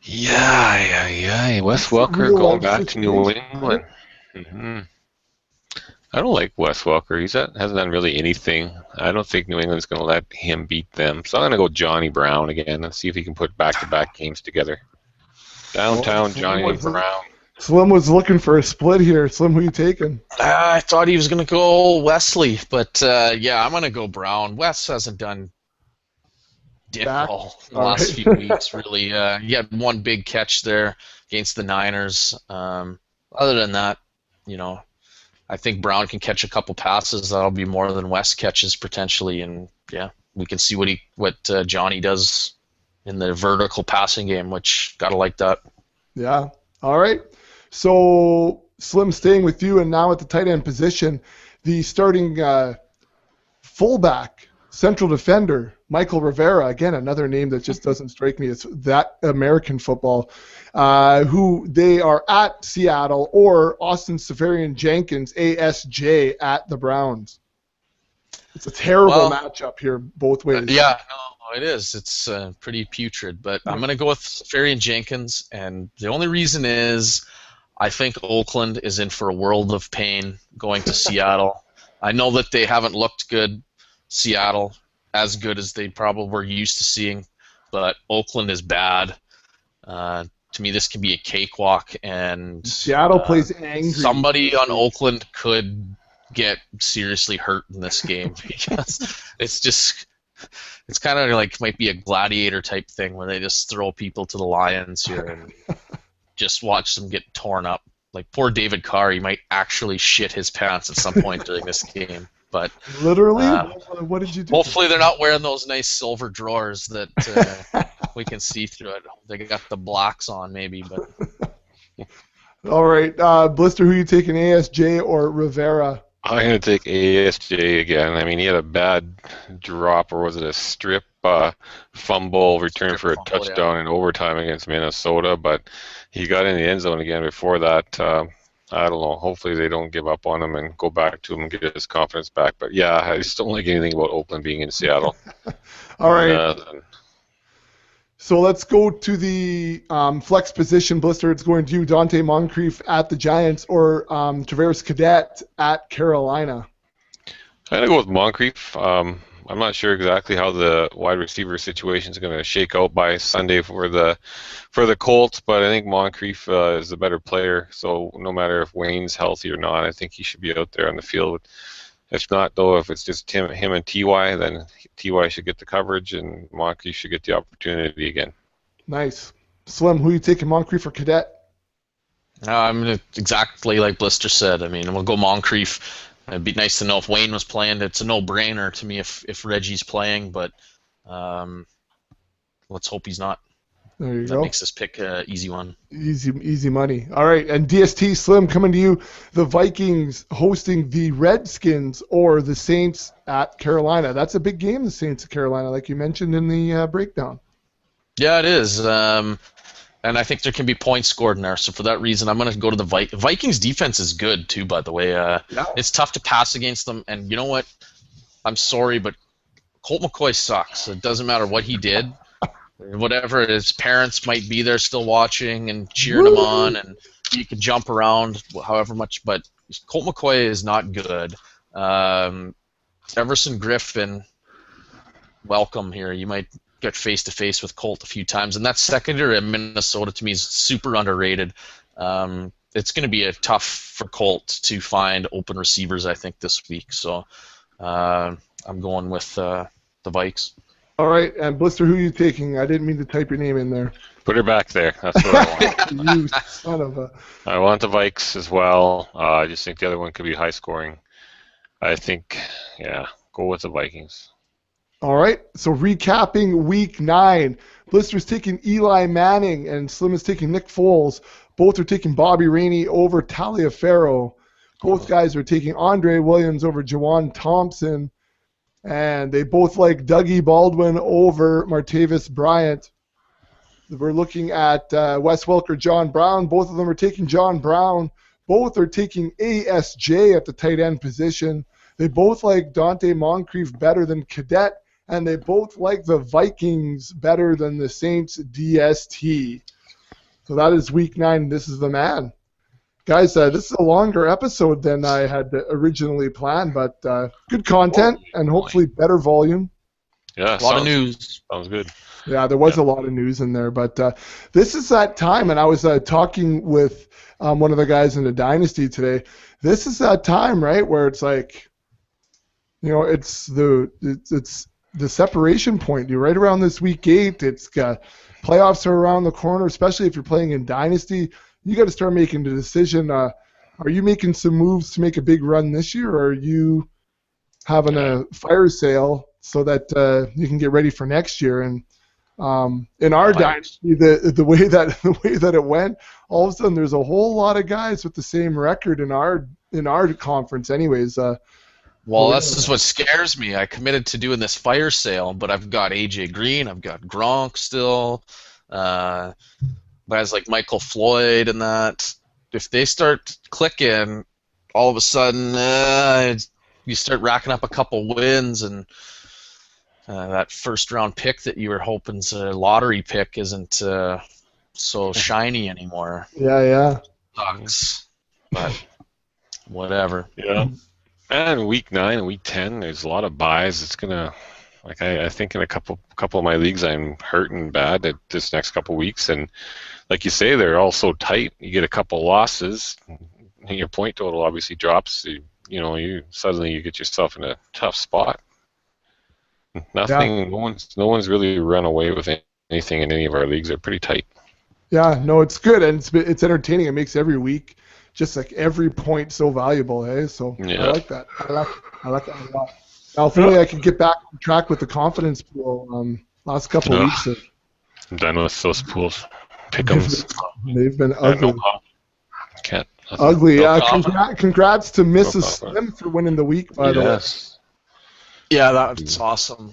Yeah. Wes Welker going back to New England. Mm-hmm. I don't like Wes Welker. Hasn't done really anything. I don't think New England's going to let him beat them. So I'm going to go Johnny Brown again and see if he can put back-to-back games together. Downtown Johnny Brown. Slim was looking for a split here. Slim, who are you taking? I thought he was going to go Wesley, but I'm going to go Brown. Wes hasn't done dick all in the last few weeks, really. He had one big catch there against the Niners. Other than that, I think Brown can catch a couple passes. That'll be more than Wes catches potentially, and yeah, we can see what Johnny does in the vertical passing game, which gotta like that. Yeah. All right. So, Slim, staying with you, and now at the tight end position, the starting fullback, central defender, Michael Rivera, again, another name that just doesn't strike me as that American football, who they are at Seattle, or Austin Seferian-Jenkins, ASJ, at the Browns. It's a terrible matchup here both ways. Yeah, no, it is. It's pretty putrid, but I'm going to go with Seferian-Jenkins, and the only reason is I think Oakland is in for a world of pain going to Seattle. I know that they haven't looked good, Seattle, as good as they probably were used to seeing, but Oakland is bad. To me, this can be a cakewalk, and Seattle plays angry. Somebody on Oakland could get seriously hurt in this game because it's kind of like might be a gladiator type thing where they just throw people to the lions here and just watch them get torn up. Like poor David Carr, he might actually shit his pants at some point during this game. But Literally? What did you do? hopefully they're not wearing those nice silver drawers that we can see through it. They got the blacks on maybe, but All right, Blister, who you taking, ASJ or Rivera? I'm going to take ASJ again. I mean, he had a bad drop, or was it a strip fumble return Strip for a fumble, touchdown in overtime against Minnesota, but he got in the end zone again before that. I don't know. Hopefully they don't give up on him and go back to him and get his confidence back. But yeah, I just don't like anything about Oakland being in Seattle. All right. So let's go to the flex position, Blister. It's going to you, Dante Moncrief at the Giants or Tavares Cadet at Carolina. I'm going to go with Moncrief. I'm not sure exactly how the wide receiver situation is going to shake out by Sunday for the Colts, but I think Moncrief is the better player. So no matter if Wayne's healthy or not, I think he should be out there on the field. If not, though, if it's just him and Ty, then Ty should get the coverage, and Moncrief should get the opportunity again. Nice. Slim, who are you taking, Moncrief or Cadet? I'm exactly like Blister said. I mean, we'll go Moncrief. It'd be nice to know if Wayne was playing. It's a no-brainer to me if Reggie's playing, but let's hope he's not. There you go. That makes this pick an easy one. Easy money. All right, and DST Slim coming to you. The Vikings hosting the Redskins or the Saints at Carolina. That's a big game, the Saints at Carolina, like you mentioned in the breakdown. Yeah, it is. And I think there can be points scored in there. So for that reason, I'm going to go to the Vikings defense is good too, by the way. It's tough to pass against them. And you know what? I'm sorry, but Colt McCoy sucks. It doesn't matter what he did. Whatever, his parents might be there still watching and cheering him on, and you can jump around however much, but Colt McCoy is not good. Everson Griffin, welcome here. You might get face-to-face with Colt a few times, and that secondary in Minnesota to me is super underrated. It's going to be tough for Colt to find open receivers, I think, this week. So I'm going with the Vikes. All right, and Blister, who are you taking? I didn't mean to type your name in there. Put her back there. That's what I want. You son of a... I want the Vikes as well. I just think the other one could be high scoring. I think, go with the Vikings. All right, so recapping Week 9. Blister's taking Eli Manning, and Slim is taking Nick Foles. Both are taking Bobby Rainey over Taliaferro. Both guys are taking Andre Williams over Jawan Thompson. And they both like Dougie Baldwin over Martavis Bryant. We're looking at Wes Welker, John Brown. Both of them are taking John Brown. Both are taking ASJ at the tight end position. They both like Dante Moncrief better than Cadet. And they both like the Vikings better than the Saints DST. So that is Week 9. This is the man. Guys, this is a longer episode than I had originally planned, but good content and hopefully better volume. Yeah, a lot of news. Sounds good. Yeah, there was a lot of news in there, but this is that time, and I was talking with one of the guys in the Dynasty today. This is that time, right, where it's like, you know, it's the separation point. You're right around this week 8. It's playoffs are around the corner, especially if you're playing in Dynasty. You got to start making the decision. Are you making some moves to make a big run this year, or are you having a fire sale so that you can get ready for next year? And in our dynasty, the way that it went, all of a sudden there's a whole lot of guys with the same record in our conference. Anyways. Well, that's just what scares me. I committed to doing this fire sale, but I've got AJ Green, I've got Gronk still. Guys like Michael Floyd and that, if they start clicking, all of a sudden you start racking up a couple wins, and that first-round pick that you were hoping's a lottery pick isn't so shiny anymore. Yeah. Sucks. But whatever. Yeah. And Week 9 and Week 10, there's a lot of buys. It's gonna, like I think in a couple of my leagues, I'm hurting bad at this next couple weeks, and like you say, they're all so tight. You get a couple losses, and your point total obviously drops. You suddenly get yourself in a tough spot. Nothing. Yeah. No one's really run away with anything in any of our leagues. They're pretty tight. Yeah, no, it's good, and it's entertaining. It makes every week just like every point so valuable, hey? So Yeah. I like that. I like that a lot. Now, if only I could get back on track with the confidence pool. Last couple of weeks, I'm done with those pools. Pick'ems. they've been ugly. Can't. Ugly. No Congrats to Mrs. No Slim for winning the week, by the way. Yes. Yeah, that's awesome.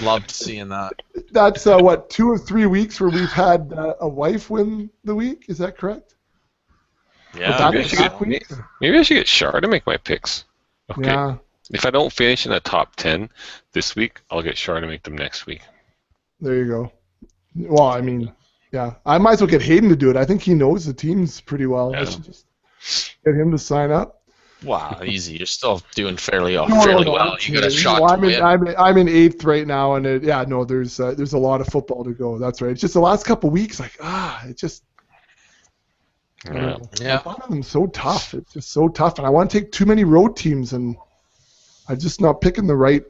Loved seeing that. That's what, 2 or 3 weeks where we've had a wife win the week. Is that correct? Yeah. Maybe I should get Shar to make my picks. Okay. Yeah. If I don't finish in the top 10 this week, I'll get Shar to make them next week. There you go. Well, I mean, yeah. I might as well get Hayden to do it. I think he knows the teams pretty well. Yeah. I should just get him to sign up. Wow, easy. You're still doing fairly well. No, You got a shot well, to win. I'm in 8th right now, and there's a lot of football to go. That's right. It's just the last couple of weeks, it just. Yeah. Yeah. I thought of them so tough. It's just so tough, and I want to take too many road teams, and I'm just not picking the right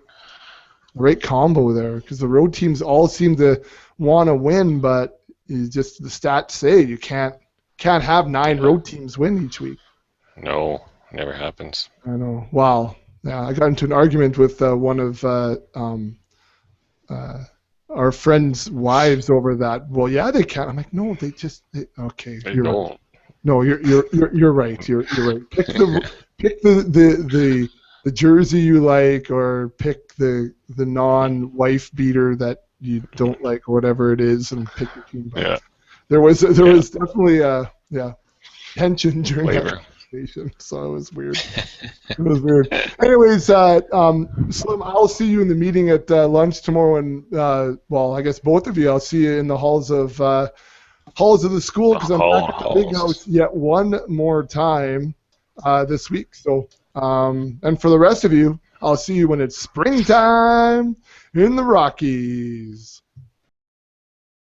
combo there because the road teams all seem to want to win, but the stats say you can't have 9 road teams win each week. No, never happens. I know. Wow. Yeah, I got into an argument with one of our friends' wives over that. Well, yeah, they can. I'm like, no, okay. They You're don't. right. No, you're right. You're right. Pick the jersey you like, or pick the non-wife beater that you don't like, or whatever it is, and pick your team. Yeah. There was definitely tension during that Flavor. conversation, so it was weird. It was weird. Anyways, Slim, I'll see you in the meeting at lunch tomorrow, and I guess both of you. I'll see you in the halls of the school because I'm back at the big house yet one more time this week. So, and for the rest of you, I'll see you when it's springtime in the Rockies.